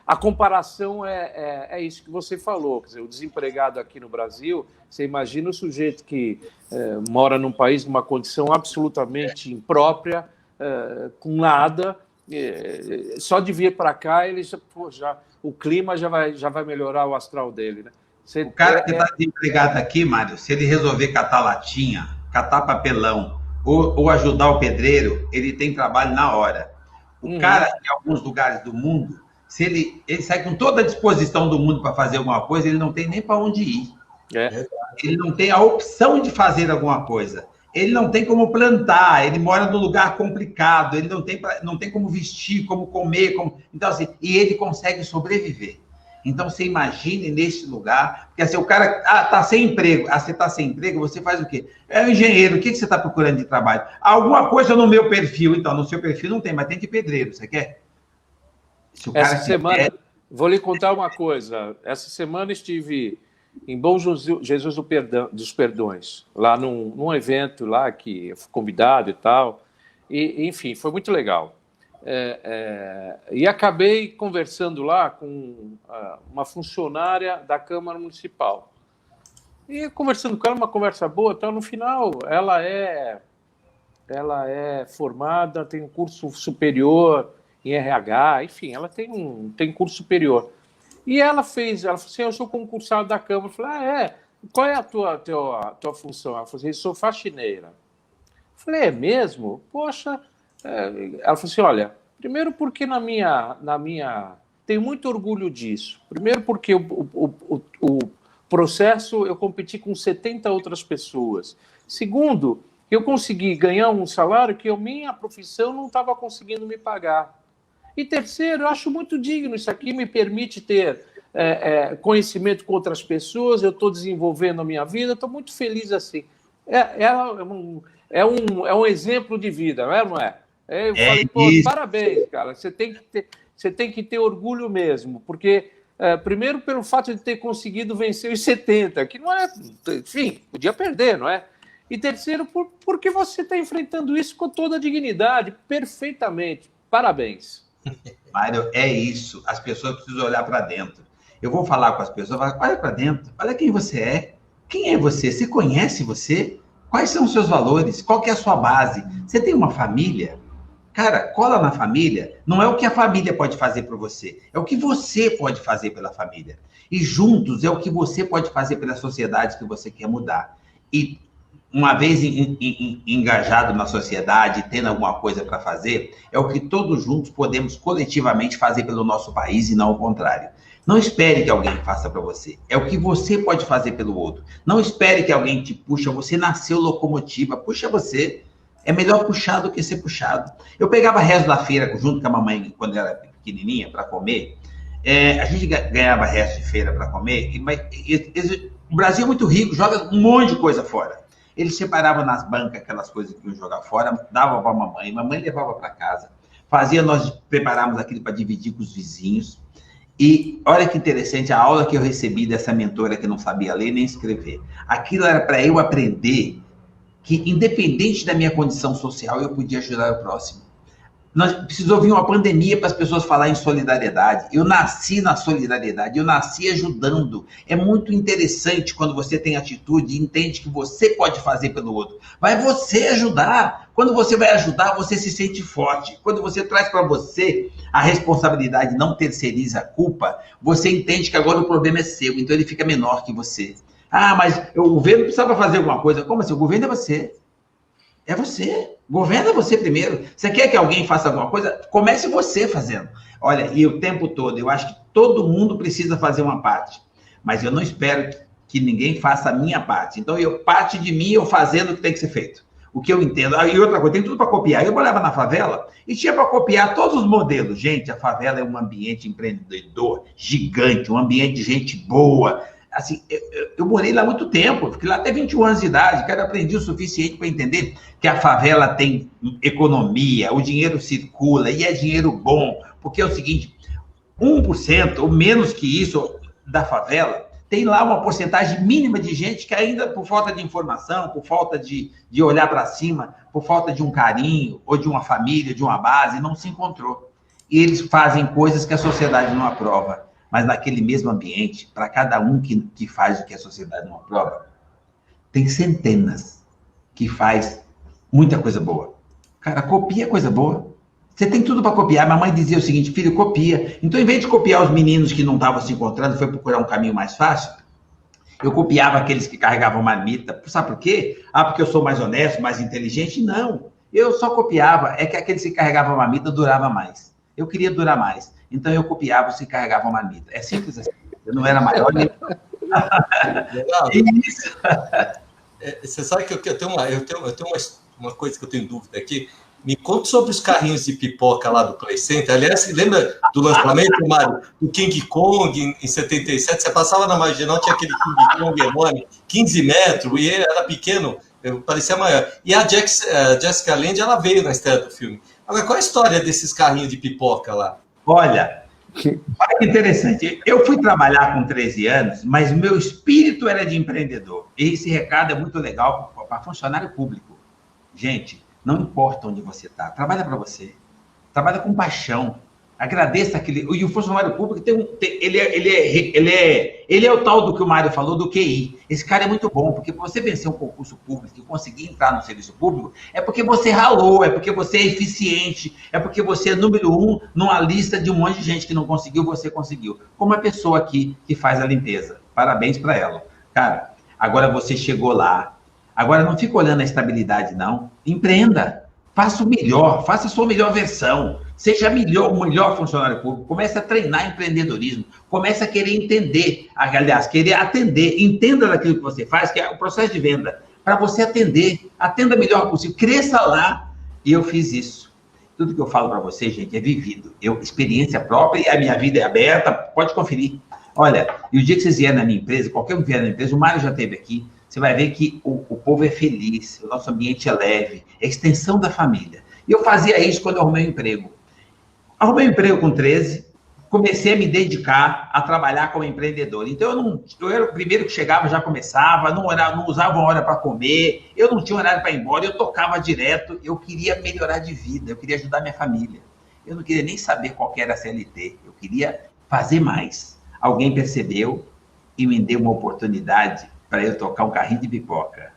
Speaker 3: a comparação é isso que você falou. Quer dizer, o desempregado aqui no Brasil, você imagina o sujeito que mora num país numa condição absolutamente imprópria, com nada, só de vir para cá, ele o clima já vai melhorar o astral dele, né?
Speaker 4: O cara que está desempregado aqui, Mário, se ele resolver catar latinha, catar papelão, ou ajudar o pedreiro, ele tem trabalho na hora. O cara, em alguns lugares do mundo, se ele sai com toda a disposição do mundo para fazer alguma coisa, ele não tem nem para onde ir. Ele não tem a opção de fazer alguma coisa. Ele não tem como plantar, ele mora num lugar complicado, ele não tem como vestir, como comer. Então, assim, e ele consegue sobreviver. Então, você imagine nesse lugar, porque assim, o cara está sem emprego. Você está sem emprego, você faz o quê? É um engenheiro, o que você está procurando de trabalho? Alguma coisa no meu perfil. Então, no seu perfil não tem, mas tem de pedreiro, você quer?
Speaker 3: Essa semana, vou lhe contar uma coisa. Essa semana estive em Bom Jesus dos Perdões, lá num evento lá que eu fui convidado e tal. E, enfim, foi muito legal. E acabei conversando lá com uma funcionária da Câmara Municipal. E conversando com ela, uma conversa boa, então, no final, ela é formada, tem um curso superior em RH, enfim, ela tem curso superior. E ela falou assim, eu sou concursado da Câmara. Eu falei, qual é a tua função? Ela falou assim, eu sou faxineira. Eu falei, é mesmo? Poxa... Ela falou assim, olha, primeiro porque na minha tenho muito orgulho disso. Primeiro porque o processo eu competi com 70 outras pessoas. Segundo, eu consegui ganhar um salário que a minha profissão não estava conseguindo me pagar. E terceiro, eu acho muito digno, isso aqui me permite ter conhecimento com outras pessoas, eu estou desenvolvendo a minha vida, estou muito feliz assim. É um exemplo de vida, não é? Eu falei, pô, parabéns, cara, você tem que ter orgulho mesmo, porque, primeiro, pelo fato de ter conseguido vencer os 70, que não é, enfim, podia perder, não é? E terceiro, porque você está enfrentando isso com toda a dignidade, perfeitamente. Parabéns.
Speaker 4: Mário, é isso. As pessoas precisam olhar para dentro. Eu vou falar com as pessoas, olha para dentro, olha quem você é. Quem é você? Você conhece você? Quais são os seus valores? Qual que é a sua base? Você tem uma família? Cara, cola na família. Não é o que a família pode fazer por você, é o que você pode fazer pela família. E juntos é o que você pode fazer pela sociedade que você quer mudar. E uma vez engajado na sociedade, tendo alguma coisa para fazer, é o que todos juntos podemos coletivamente fazer pelo nosso país e não o contrário. Não espere que alguém faça para você. É o que você pode fazer pelo outro. Não espere que alguém te puxe. Você nasceu locomotiva. Puxa você. É melhor puxar do que ser puxado. Eu pegava resto da feira junto com a mamãe, quando era pequenininha, para comer. A gente ganhava resto de feira para comer. O Brasil é muito rico, joga um monte de coisa fora. Eles separavam nas bancas aquelas coisas que iam jogar fora, davam para a mamãe levava para casa. Nós preparávamos aquilo para dividir com os vizinhos. E olha que interessante, a aula que eu recebi dessa mentora que não sabia ler nem escrever. Aquilo era para eu aprender que, independente da minha condição social, eu podia ajudar o próximo. Precisou vir uma pandemia para as pessoas falarem em solidariedade. Eu nasci na solidariedade, eu nasci ajudando. É muito interessante quando você tem atitude e entende que você pode fazer pelo outro. Vai você ajudar. Quando você vai ajudar, você se sente forte. Quando você traz para você a responsabilidade, não terceiriza a culpa, você entende que agora o problema é seu, então ele fica menor que você. Ah, mas o governo precisava fazer alguma coisa. Como assim? O governo é você. É você. Governa você primeiro. Você quer que alguém faça alguma coisa? Comece você fazendo. Olha, e o tempo todo, eu acho que todo mundo precisa fazer uma parte. Mas eu não espero que ninguém faça a minha parte. Então, parte de mim, eu fazendo o que tem que ser feito. O que eu entendo. E outra coisa, tem tudo para copiar. Eu morava na favela e tinha para copiar todos os modelos. Gente, a favela é um ambiente empreendedor gigante, um ambiente de gente boa. Assim, eu morei lá há muito tempo, fiquei lá até 21 anos de idade, cara, aprendi o suficiente para entender que a favela tem economia, o dinheiro circula e é dinheiro bom, porque é o seguinte, 1% ou menos que isso da favela, tem lá uma porcentagem mínima de gente que ainda, por falta de informação, por falta de olhar para cima, por falta de um carinho, ou de uma família, de uma base, não se encontrou. E eles fazem coisas que a sociedade não aprova. Mas naquele mesmo ambiente, para cada um que faz o que a sociedade não aprova, tem centenas que faz muita coisa boa. Cara, copia coisa boa. Você tem tudo para copiar. Minha mãe dizia o seguinte, filho, copia. Então, em vez de copiar os meninos que não estavam se encontrando, foi procurar um caminho mais fácil, eu copiava aqueles que carregavam marmita. Sabe por quê? Ah, porque eu sou mais honesto, mais inteligente? Não. Eu só copiava. É que aqueles que carregavam marmita duravam mais. Eu queria durar mais. Então, eu copiava os que carregavam marmita. É simples assim. Eu não era maior.
Speaker 2: Isso. Você sabe que eu tenho uma coisa que eu tenho dúvida aqui. Me conta sobre os carrinhos de pipoca lá do Play Center. Aliás, você lembra do lançamento, Mário, do King Kong em 77? Você passava na Marginal, tinha aquele King Kong enorme, 15 metros, e ele era pequeno, parecia maior. E a Jessica Lange, ela veio na estreia do filme. Agora, qual é a história desses carrinhos de pipoca lá?
Speaker 4: Olha que interessante. Eu fui trabalhar com 13 anos, mas meu espírito era de empreendedor. E esse recado é muito legal para funcionário público. Gente, não importa onde você está, trabalha para você. Trabalha com paixão. Agradeça aquele... E o funcionário público ele é o tal do que o Mário falou, do QI. Esse cara é muito bom, porque para você vencer um concurso público e conseguir entrar no serviço público, é porque você ralou, é porque você é eficiente, é porque você é número 1 numa lista de um monte de gente que não conseguiu, você conseguiu. Como a pessoa aqui que faz a limpeza. Parabéns para ela. Cara, agora você chegou lá. Agora não fica olhando a estabilidade, não. Empreenda. Faça o melhor, faça a sua melhor versão. Seja o melhor funcionário público. Comece a treinar empreendedorismo. Comece a querer entender, aliás, querer atender. Entenda daquilo que você faz, que é o processo de venda. Para você atender. Atenda o melhor possível. Cresça lá. E eu fiz isso. Tudo que eu falo para você, gente, é vivido. Experiência própria e a minha vida é aberta. Pode conferir. Olha, e o dia que vocês vierem na minha empresa, qualquer um que vier na minha empresa, o Mário já esteve aqui, você vai ver que o povo é feliz, o nosso ambiente é leve, é extensão da família. E eu fazia isso quando eu arrumei um emprego. Arrumei um emprego com 13, comecei a me dedicar a trabalhar como empreendedor. Então, eu era o primeiro que chegava, já começava, não usava uma hora para comer, eu não tinha horário para ir embora, eu tocava direto, eu queria melhorar de vida, eu queria ajudar minha família. Eu não queria nem saber qual que era a CLT, eu queria fazer mais. Alguém percebeu e me deu uma oportunidade para eu tocar um carrinho de pipoca.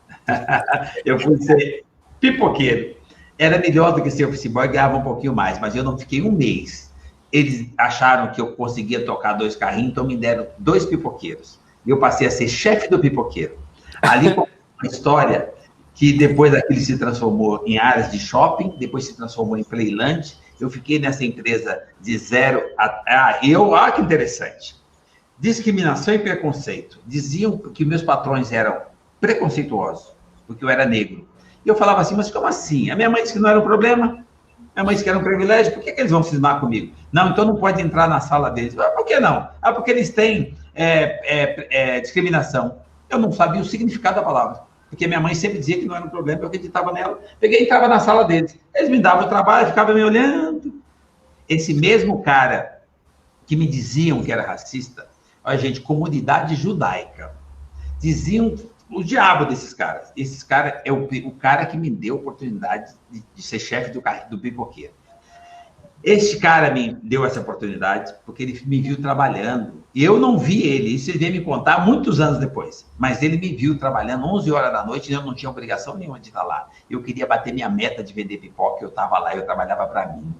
Speaker 4: Eu fui ser pipoqueiro. Era melhor do que ser office boy, ganhava um pouquinho mais, mas eu não fiquei um mês. Eles acharam que eu conseguia tocar 2 carrinhos, então me deram 2 pipoqueiros. E eu passei a ser chefe do pipoqueiro. Ali uma história que depois daquilo se transformou em áreas de shopping, depois se transformou em Playland. Eu fiquei nessa empresa de 0 a... que interessante. Discriminação e preconceito. Diziam que meus patrões eram preconceituosos, porque eu era negro. E eu falava assim, mas como assim? A minha mãe disse que não era um problema, minha mãe disse que era um privilégio, por que eles vão cismar comigo? Não, então não pode entrar na sala deles. Por que não? Porque eles têm discriminação. Eu não sabia o significado da palavra, porque minha mãe sempre dizia que não era um problema, eu acreditava nela. Peguei e entrava na sala deles. Eles me davam o trabalho, ficavam me olhando. Esse mesmo cara que me diziam que era racista, olha, gente, comunidade judaica, diziam o diabo desses caras. Esse cara é o cara que me deu a oportunidade de ser chefe do pipoqueiro. Este cara me deu essa oportunidade porque ele me viu trabalhando. E eu não vi ele, isso ele veio me contar muitos anos depois. Mas ele me viu trabalhando 11 horas da noite e eu não tinha obrigação nenhuma de estar lá. Eu queria bater minha meta de vender pipoca, eu estava lá, eu trabalhava para mim.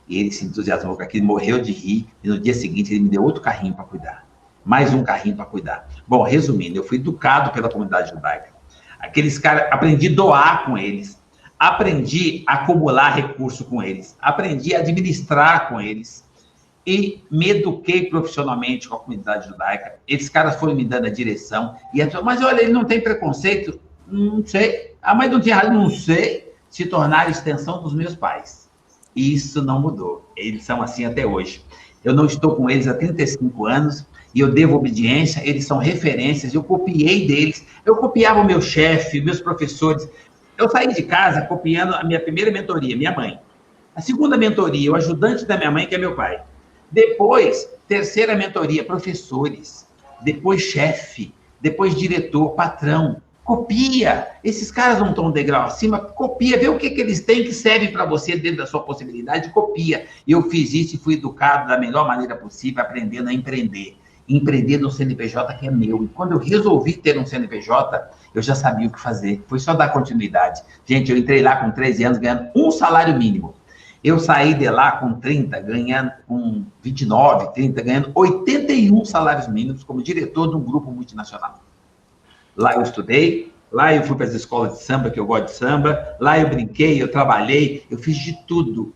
Speaker 4: E ele se entusiasmou com aquilo, morreu de rir. E no dia seguinte ele me deu outro carrinho para cuidar. Mais um carrinho para cuidar. Bom, resumindo, eu fui educado pela comunidade judaica. Aqueles caras, aprendi a doar com eles. Aprendi a acumular recurso com eles, aprendi a administrar com eles e me eduquei profissionalmente com a comunidade judaica. Esses caras foram me dando a direção. E a pessoa, mas olha, ele não tem preconceito? Não sei. Ah, mas não tinha errado? Não sei. Se tornaram extensão dos meus pais. E isso não mudou. Eles são assim até hoje. Eu não estou com eles há 35 anos e eu devo obediência. Eles são referências. Eu copiei deles. Eu copiava o meu chefe, meus professores. Eu saí de casa copiando a minha primeira mentoria, minha mãe. A segunda mentoria, o ajudante da minha mãe, que é meu pai. Depois, terceira mentoria, professores. Depois, chefe. Depois, diretor, patrão. Copia. Esses caras não estão um degrau acima. Copia. Vê o que eles têm que serve para você dentro da sua possibilidade. Copia. Eu fiz isso e fui educado da melhor maneira possível, aprendendo a empreender. Empreender no CNPJ que é meu. E quando eu resolvi ter um CNPJ, eu já sabia o que fazer. Foi só dar continuidade. Gente, eu entrei lá com 13 anos ganhando um salário mínimo. Eu saí de lá com 30, ganhando com 29, 30, ganhando 81 salários mínimos como diretor de um grupo multinacional. Lá eu estudei, lá eu fui para as escolas de samba, que eu gosto de samba, lá eu brinquei, eu trabalhei, eu fiz de tudo.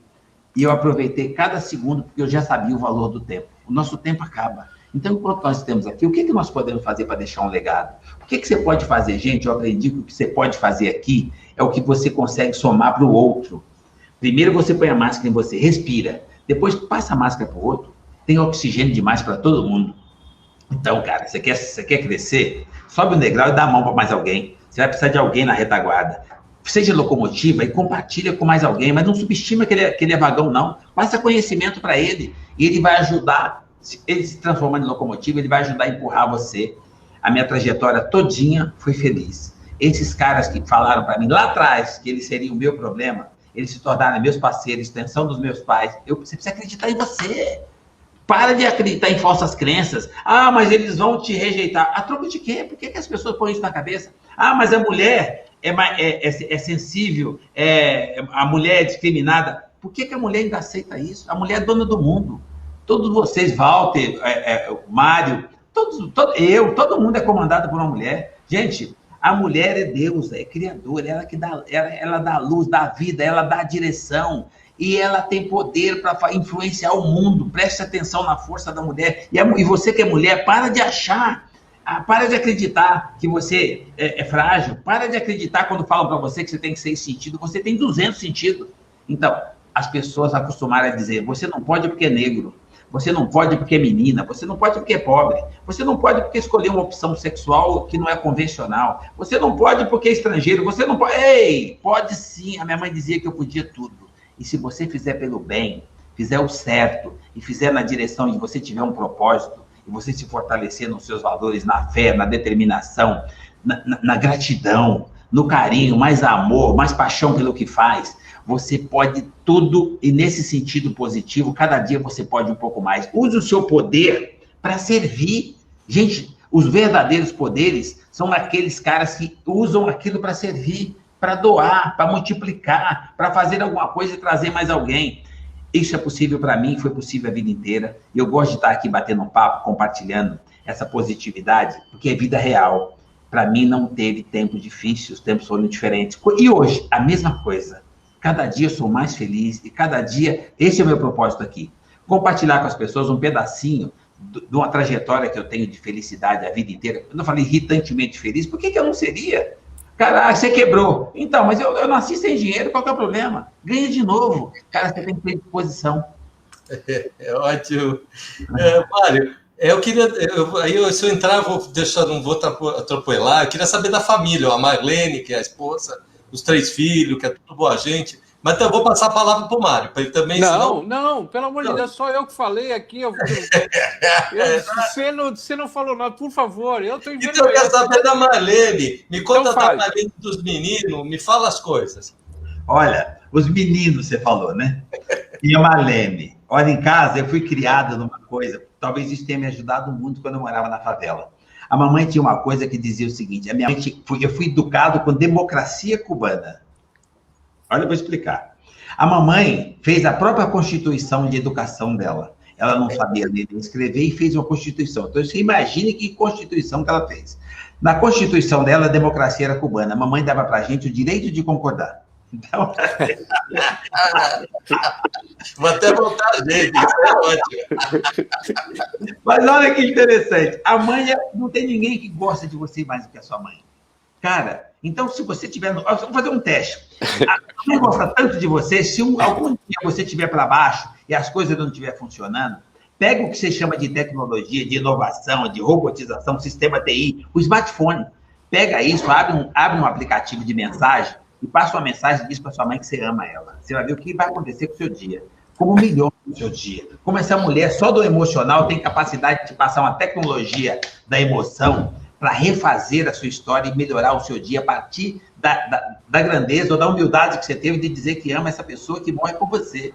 Speaker 4: E eu aproveitei cada segundo, porque eu já sabia o valor do tempo. O nosso tempo acaba. Então, enquanto nós temos aqui, o que nós podemos fazer para deixar um legado? O que você pode fazer? Gente, eu aprendi que o que você pode fazer aqui é o que você consegue somar para o outro. Primeiro você põe a máscara em você, respira. Depois passa a máscara para o outro. Tem oxigênio demais para todo mundo. Então, cara, você quer crescer? Sobe o degrau e dá a mão para mais alguém. Você vai precisar de alguém na retaguarda. Seja locomotiva e compartilha com mais alguém, mas não subestima que ele é vagão, não. Passa conhecimento para ele e ele vai ajudar. Ele se transformando em locomotiva, ele vai ajudar a empurrar você. A minha trajetória todinha foi feliz. Esses caras que falaram para mim lá atrás que eles seriam o meu problema, eles se tornaram meus parceiros, extensão dos meus pais. Você precisa acreditar em você. Para de acreditar em falsas crenças. Ah, mas eles vão te rejeitar. A troco de quê? Por que as pessoas põem isso na cabeça? Ah, mas a mulher é sensível, a mulher é discriminada. Por que a mulher ainda aceita isso? A mulher é dona do mundo. Todos vocês, Walter, Mário, todo mundo é comandado por uma mulher. Gente, a mulher é deusa, é criadora, ela dá luz, dá vida, ela dá direção. E ela tem poder para influenciar o mundo. Preste atenção na força da mulher. E você que é mulher, para de achar, para de acreditar que você é frágil. Para de acreditar quando falam para você que você tem 6 sentidos. Você tem 200 sentidos. Então, as pessoas acostumaram a dizer, você não pode porque é negro. Você não pode porque é menina, você não pode porque é pobre, você não pode porque escolheu uma opção sexual que não é convencional, você não pode porque é estrangeiro, você não pode... Ei, pode sim, a minha mãe dizia que eu podia tudo. E se você fizer pelo bem, fizer o certo e fizer na direção de você tiver um propósito e você se fortalecer nos seus valores, na fé, na determinação, na gratidão, no carinho, mais amor, mais paixão pelo que faz, você pode tudo, e nesse sentido positivo, cada dia você pode um pouco mais. Use o seu poder para servir. Gente, os verdadeiros poderes são aqueles caras que usam aquilo para servir, para doar, para multiplicar, para fazer alguma coisa e trazer mais alguém. Isso é possível para mim, foi possível a vida inteira. E eu gosto de estar aqui batendo um papo, compartilhando essa positividade, porque é vida real. Para mim não teve tempo difícil, os tempos foram diferentes. E hoje, a mesma coisa. Cada dia eu sou mais feliz e cada dia, esse é o meu propósito aqui. Compartilhar com as pessoas um pedacinho de uma trajetória que eu tenho de felicidade a vida inteira. Eu não falei irritantemente feliz, por que eu não seria? Cara, você quebrou. Então, mas eu nasci sem dinheiro, qual que é o problema? Ganha de novo. Cara, você tem que ter disposição.
Speaker 2: É ótimo. Mário, eu queria... se eu entrar, não vou atropelar. Eu queria saber da família, a Marlene, que é a esposa, os 3 filhos, que é tudo boa gente. Mas então eu vou passar a palavra para o Mário, para ele também...
Speaker 3: Não, pelo amor de Deus, só eu que falei aqui. Você não falou nada, por favor, eu estou envergonhado.
Speaker 2: Então eu quero saber da Marlene. Me conta então, da Marlene dos meninos, me fala as coisas.
Speaker 4: Olha, os meninos você falou, né? E a Marlene. Olha, em casa eu fui criado numa coisa, talvez isso tenha me ajudado muito quando eu morava na favela. A mamãe tinha uma coisa que dizia o seguinte, eu fui educado com democracia cubana. Olha, eu vou explicar. A mamãe fez a própria constituição de educação dela. Ela não sabia ler nem escrever e fez uma constituição. Então, você imagine que constituição que ela fez. Na constituição dela, a democracia era cubana. A mamãe dava para a gente o direito de concordar. Então...
Speaker 2: Vou até voltar a gente, isso é ótimo.
Speaker 4: Mas olha que interessante. A mãe, não tem ninguém que gosta de você mais do que a sua mãe. Cara, então se você tiver... Vamos fazer um teste. A mãe gosta tanto de você, se algum dia você estiver para baixo e as coisas não estiverem funcionando, pega o que você chama de tecnologia, de inovação, de robotização, sistema TI, o smartphone. Pega isso, abre um aplicativo de mensagem e passa uma mensagem e diz para sua mãe que você ama ela. Você vai ver o que vai acontecer com o seu dia. Como melhora o seu dia. Como essa mulher, só do emocional, tem capacidade de passar uma tecnologia da emoção para refazer a sua história e melhorar o seu dia a partir da grandeza ou da humildade que você teve de dizer que ama essa pessoa que morre com você.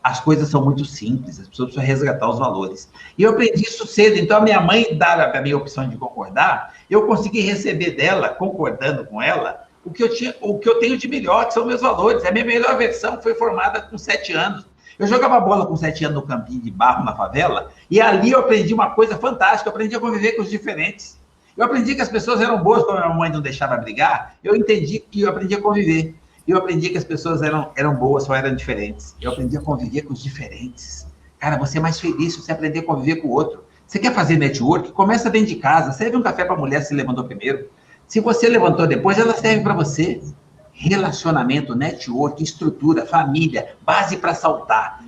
Speaker 4: As coisas são muito simples, as pessoas precisam resgatar os valores. E eu aprendi isso cedo, então a minha mãe dava para mim a opção de concordar, eu consegui receber dela, concordando com ela, o que eu tenho de melhor, que são meus valores. A minha melhor versão foi formada com 7 anos. Eu jogava bola com 7 anos no campinho de barro na favela, e ali eu aprendi uma coisa fantástica, eu aprendi a conviver com os diferentes. Eu aprendi que as pessoas eram boas quando a minha mãe não deixava brigar, eu entendi que eu aprendi a conviver. Eu aprendi que as pessoas eram boas, só eram diferentes. Eu aprendi a conviver com os diferentes. Cara, você é mais feliz se você aprender a conviver com o outro. Você quer fazer network? Começa dentro de casa, serve um café para a mulher se levantou primeiro. Se você levantou depois, ela serve para você. Relacionamento, network, estrutura, família, base para saltar.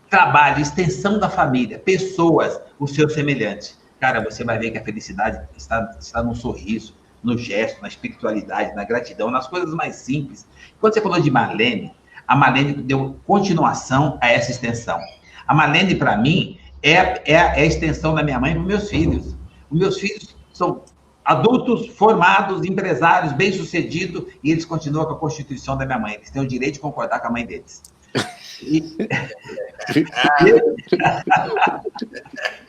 Speaker 4: Trabalho, extensão da família, pessoas, os seus semelhantes. Cara, você vai ver que a felicidade está no sorriso, no gesto, na espiritualidade, na gratidão, nas coisas mais simples. Quando você falou de Marlene, a Marlene deu continuação a essa extensão. A Marlene, para mim, é a extensão da minha mãe para os meus filhos. Os meus filhos são adultos, formados, empresários, bem-sucedidos, e eles continuam com a constituição da minha mãe. Eles têm o direito de concordar com a mãe deles.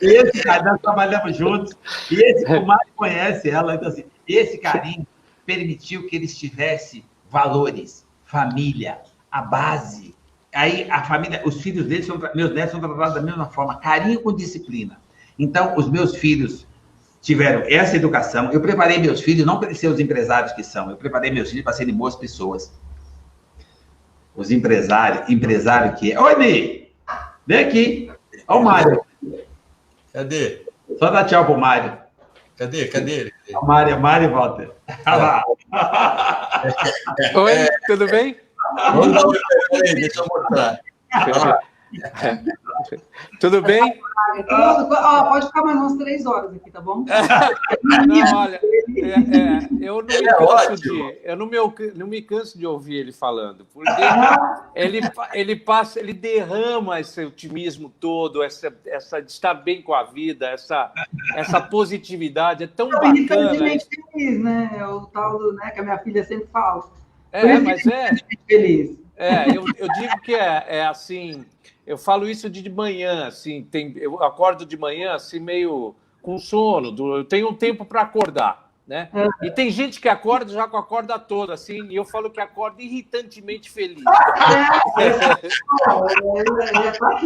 Speaker 4: Esse cara, nós trabalhamos juntos, e esse o Mário conhece ela, então assim, esse carinho permitiu que eles tivessem valores, família, a base. Aí a família, os filhos deles, meus netos são tratados da mesma forma, carinho com disciplina. Então, os meus filhos tiveram essa educação. Eu preparei meus filhos não para ser os empresários que são, eu preparei meus filhos para serem boas pessoas. Os empresário que é... Oi, Ney! Vem aqui. Olha o Mário.
Speaker 2: Cadê?
Speaker 4: Só dá tchau pro Mário.
Speaker 2: Cadê ele?
Speaker 4: O Mário e Walter.
Speaker 3: Oi, tudo bem?
Speaker 2: Peraí, deixa eu mostrar.
Speaker 3: Tudo bem?
Speaker 13: Pode ficar mais umas 3 horas aqui, tá bom?
Speaker 3: Não, olha, eu não me canso de ouvir ele falando, porque ele derrama esse otimismo todo, essa de estar bem com a vida, essa positividade, é tão bacana.
Speaker 13: Irritantemente feliz, né? É o tal do, né, que a minha filha sempre fala.
Speaker 3: Mas
Speaker 13: feliz.
Speaker 3: Eu digo que é assim. Eu falo isso de manhã, assim, eu acordo de manhã, assim, meio com sono, eu tenho um tempo para acordar, né? E tem gente que acorda já com a corda toda, assim, e eu falo que acorda irritantemente feliz.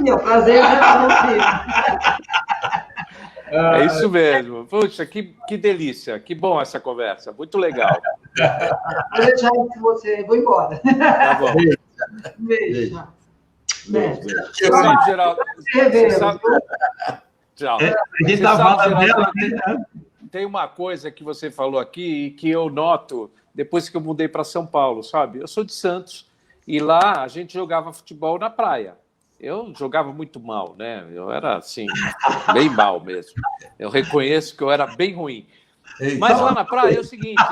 Speaker 13: É prazer
Speaker 3: É isso mesmo. Puxa, que delícia, que bom essa conversa, muito legal.
Speaker 13: Vou deixar você, vou embora.
Speaker 3: Tá bom.
Speaker 13: Beijo.
Speaker 3: Geraldo, tchau. Tem uma coisa que você falou aqui que eu noto depois que eu mudei para São Paulo, sabe? Eu sou de Santos e lá a gente jogava futebol na praia. Eu jogava muito mal, né? Eu era, assim, bem mal mesmo. Eu reconheço que eu era bem ruim. Mas lá na praia é o seguinte,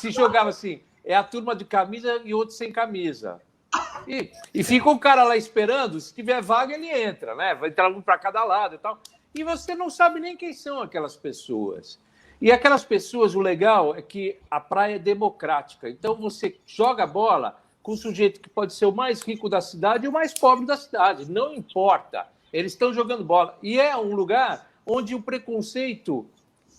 Speaker 3: se jogava assim, é a turma de camisa e outro sem camisa. E fica o cara lá esperando, se tiver vaga ele entra, né? Vai entrar um para cada lado e tal. E você não sabe nem quem são aquelas pessoas. E aquelas pessoas, o legal é que a praia é democrática. Então você joga a bola com o sujeito que pode ser o mais rico da cidade e o mais pobre da cidade. Não importa. Eles estão jogando bola. E é um lugar onde o preconceito,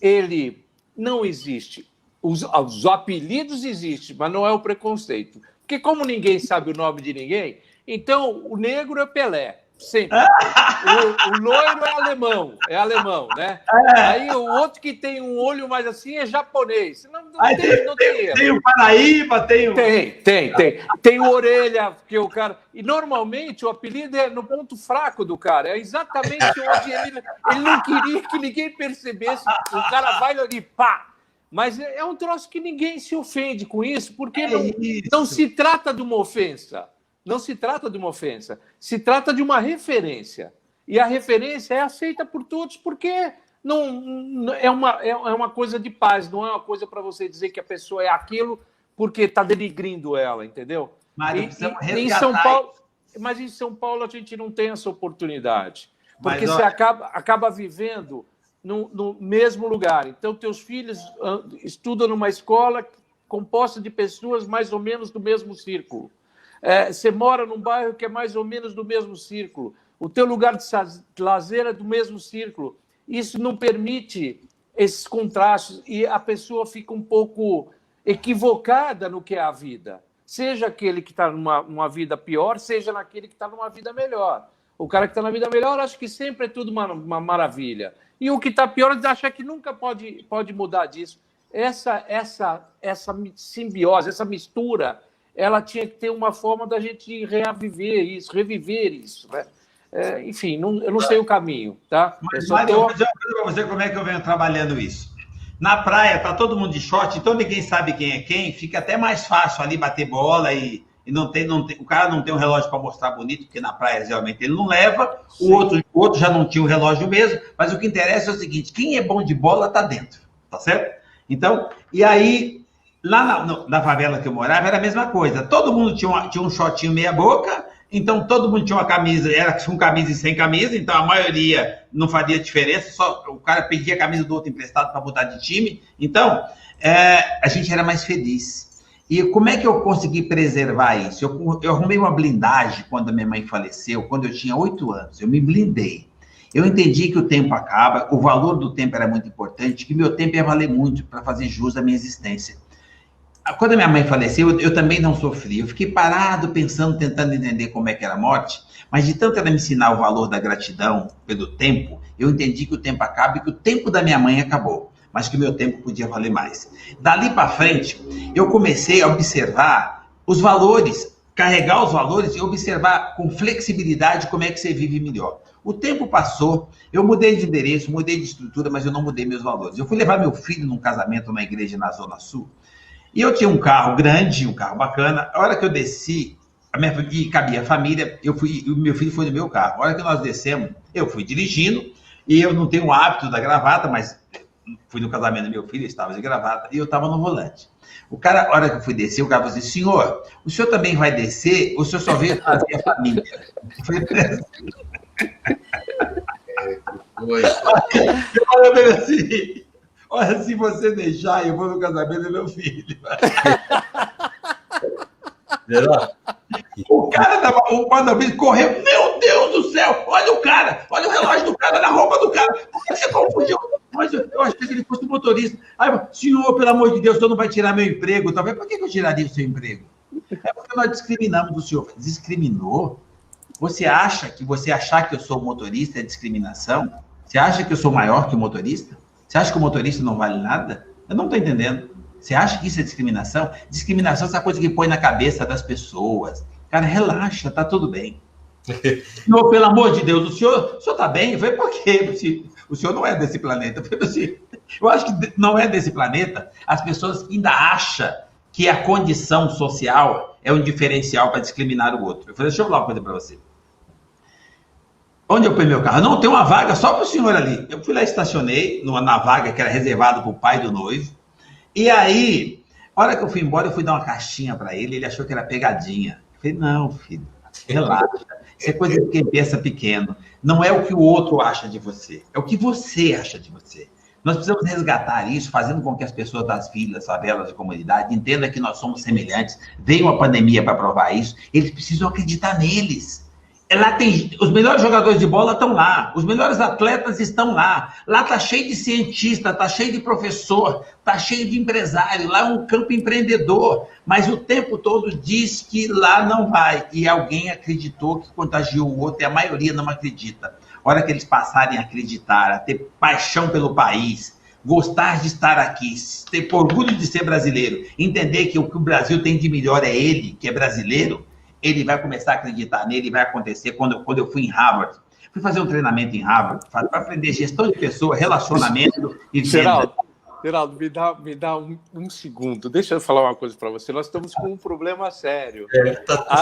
Speaker 3: ele não existe. Os apelidos existem, mas não é o preconceito. Porque como ninguém sabe o nome de ninguém, então o negro é Pelé, sempre. O loiro é alemão, né? Aí o outro que tem um olho mais assim é japonês. Não tem erro.
Speaker 4: Tem o Paraíba, tem o...
Speaker 3: Tem o Orelha, que o cara... E normalmente o apelido é no ponto fraco do cara. É exatamente onde ele não queria que ninguém percebesse. O cara vai ali, pá! Mas é um troço que ninguém se ofende com isso, porque não se trata de uma ofensa. Não se trata de uma ofensa. Se trata de uma referência. E a referência é aceita por todos, porque não é uma coisa de paz, não é uma coisa para você dizer que a pessoa é aquilo porque está denigrindo ela, entendeu? Mas em São Paulo a gente não tem essa oportunidade. Porque você acaba vivendo no mesmo lugar. Então, teus filhos estudam numa escola composta de pessoas mais ou menos do mesmo círculo. Você mora num bairro que é mais ou menos do mesmo círculo. O teu lugar de lazer é do mesmo círculo. Isso não permite esses contrastes e a pessoa fica um pouco equivocada no que é a vida. Seja aquele que está numa vida pior, seja naquele que está numa vida melhor. O cara que está na vida melhor acha que sempre é tudo uma maravilha. E o que está pior acha que nunca pode mudar disso. Essa simbiose, essa mistura, ela tinha que ter uma forma da gente reviver isso, né? Enfim, eu não sei o caminho, tá?
Speaker 4: Mas eu vou dizer uma coisa para você, como é que eu venho trabalhando isso. Na praia, tá todo mundo de short, então ninguém sabe quem é quem, fica até mais fácil ali bater bola e o cara não tem um relógio para mostrar bonito, porque na praia geralmente ele não leva, o outro já não tinha o relógio mesmo, mas o que interessa é o seguinte, quem é bom de bola tá dentro, tá certo? Então, e aí, lá na favela que eu morava era a mesma coisa, todo mundo tinha um shortinho meia boca, então todo mundo tinha uma camisa, era com camisa e sem camisa, então a maioria não faria diferença, só o cara pedia a camisa do outro emprestado para mudar de time, então a gente era mais feliz. E como é que eu consegui preservar isso? Eu arrumei uma blindagem quando a minha mãe faleceu, quando eu tinha 8 anos. Eu me blindei. Eu entendi que o tempo acaba, o valor do tempo era muito importante, que meu tempo ia valer muito para fazer jus à minha existência. Quando a minha mãe faleceu, eu também não sofri. Eu fiquei parado, pensando, tentando entender como é que era a morte, mas de tanto ela me ensinar o valor da gratidão pelo tempo, eu entendi que o tempo acaba e que o tempo da minha mãe acabou, mas que o meu tempo podia valer mais. Dali para frente, eu comecei a observar os valores, carregar os valores e observar com flexibilidade como é que você vive melhor. O tempo passou, eu mudei de endereço, mudei de estrutura, mas eu não mudei meus valores. Eu fui levar meu filho num casamento numa igreja na Zona Sul, e eu tinha um carro grande, um carro bacana. A hora que eu desci E cabia a família, o meu filho foi no meu carro. A hora que nós descemos, eu fui dirigindo, e eu não tenho o hábito da gravata, mas fui no casamento do meu filho, ele estava de gravata, e eu estava no volante. O cara, a hora que eu fui descer, o cara falou assim, senhor, o senhor também vai descer, ou o senhor só veio trazer a família? Eu falei, eu falei assim, olha, se você deixar, eu vou no casamento do meu filho. O cara tava, o guarda-vida correu, meu Deus do céu, olha o cara, olha o relógio do cara, na roupa do cara, por que você confundiu? Mas eu achei que ele fosse motorista. Aí, senhor, pelo amor de Deus, o senhor não vai tirar meu emprego, talvez. Por que eu tiraria o seu emprego? É porque nós discriminamos o senhor. Discriminou? Você acha que você achar que eu sou motorista é discriminação? Você acha que eu sou maior que o motorista? Você acha que o motorista não vale nada? Eu não estou entendendo. Você acha que isso é discriminação? Discriminação é essa coisa que põe na cabeça das pessoas. Cara, relaxa, tá tudo bem. Senhor, pelo amor de Deus, o senhor está bem? Eu falei, por quê? O senhor não é desse planeta. Eu falei assim, eu acho que não é desse planeta. As pessoas ainda acham que a condição social é um diferencial para discriminar o outro. Eu falei, deixa eu falar uma coisa para você. Onde eu ponho meu carro? Não, tem uma vaga só para o senhor ali. Eu fui lá, estacionei na vaga que era reservada para o pai do noivo. E aí, a hora que eu fui embora, eu fui dar uma caixinha para ele. Ele achou que era pegadinha. Eu falei, não, filho, relaxa. Isso é coisa de quem pensa pequeno. Não é o que o outro acha de você. É o que você acha de você. Nós precisamos resgatar isso, fazendo com que as pessoas das vilas, favelas e comunidades entendam que nós somos semelhantes. Veio uma pandemia para provar isso. Eles precisam acreditar neles. Lá tem, os melhores jogadores de bola estão lá, os melhores atletas estão lá. Lá está cheio de cientista, está cheio de professor, está cheio de empresário. Lá é um campo empreendedor, mas o tempo todo diz que lá não vai. E alguém acreditou que contagiou o outro e a maioria não acredita. A hora que eles passarem a acreditar, a ter paixão pelo país, gostar de estar aqui, ter orgulho de ser brasileiro, entender que o que o Brasil tem de melhor é ele, que é brasileiro, ele vai começar a acreditar nele e vai acontecer. Quando eu fui em Harvard, fui fazer um treinamento em Harvard para aprender gestão de pessoa, relacionamento e venda.
Speaker 3: Geraldo, me dá um segundo. Deixa eu falar uma coisa para você. Nós estamos com um problema sério.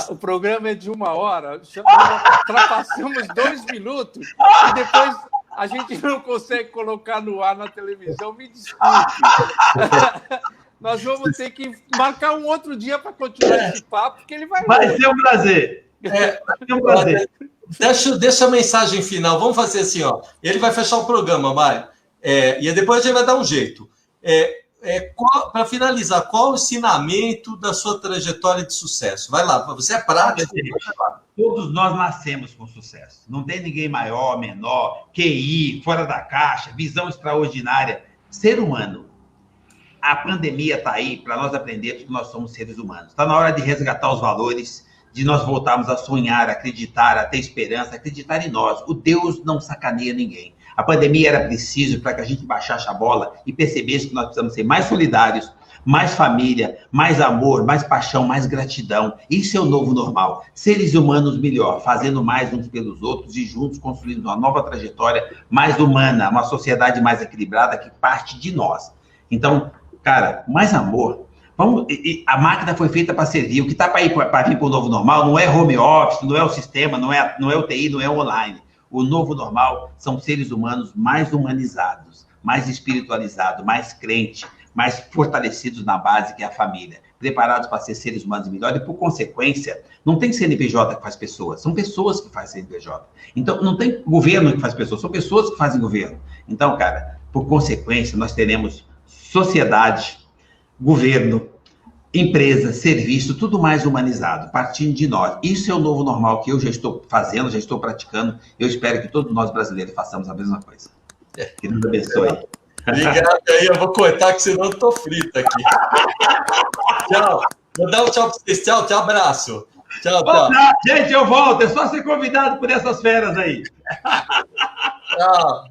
Speaker 3: O programa é de 1 hora, ultrapassamos 2 minutos e depois a gente não consegue colocar no ar na televisão. Me desculpe. Nós vamos ter que marcar um outro dia para continuar esse papo, porque ele vai...
Speaker 4: Vai ser um prazer. Vai ser um prazer.
Speaker 2: Deixa a mensagem final. Vamos fazer assim, ó. Ele vai fechar o programa, Mário. E depois a gente vai dar um jeito. Para finalizar, qual o ensinamento da sua trajetória de sucesso? Vai lá, você é prático.
Speaker 4: Todos nós nascemos com sucesso. Não tem ninguém maior, menor, QI, fora da caixa, visão extraordinária. Ser humano. A pandemia está aí para nós aprendermos que nós somos seres humanos. Está na hora de resgatar os valores, de nós voltarmos a sonhar, a acreditar, a ter esperança, a acreditar em nós. O Deus não sacaneia ninguém. A pandemia era preciso para que a gente baixasse a bola e percebesse que nós precisamos ser mais solidários, mais família, mais amor, mais paixão, mais gratidão. Isso é o novo normal. Seres humanos melhor, fazendo mais uns pelos outros e juntos construindo uma nova trajetória mais humana, uma sociedade mais equilibrada que parte de nós. Então, cara, mais amor. A máquina foi feita para servir. O que está para vir para o novo normal não é home office, não é o sistema, não é o TI, não é o online. O novo normal são seres humanos mais humanizados, mais espiritualizados, mais crentes, mais fortalecidos na base que é a família, preparados para ser seres humanos melhores e, por consequência, não tem CNPJ que faz pessoas, são pessoas que fazem CNPJ. Então, não tem governo que faz pessoas, são pessoas que fazem governo. Então, cara, por consequência, nós teremos sociedade, governo, empresa, serviço, tudo mais humanizado, partindo de nós. Isso é o novo normal que eu já estou fazendo, já estou praticando. Eu espero que todos nós brasileiros façamos a mesma coisa. Que Deus abençoe.
Speaker 2: Obrigado aí, eu vou cortar, que senão eu tô frito aqui. Tchau. Vou dar um tchau para vocês. Tchau, abraço. Tchau.
Speaker 4: Gente, eu volto. É só ser convidado por essas feras aí.
Speaker 2: Tchau.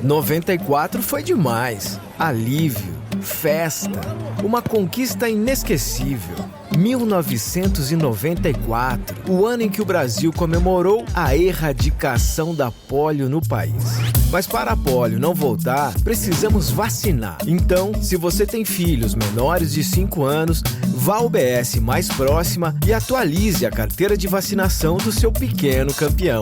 Speaker 1: "94 foi demais. Alívio. festa, uma conquista inesquecível. 1994, o ano em que o Brasil comemorou a erradicação da polio no país. Mas para a polio não voltar, precisamos vacinar. Então, se você tem filhos menores de 5 anos, vá ao UBS mais próxima e atualize a carteira de vacinação do seu pequeno campeão.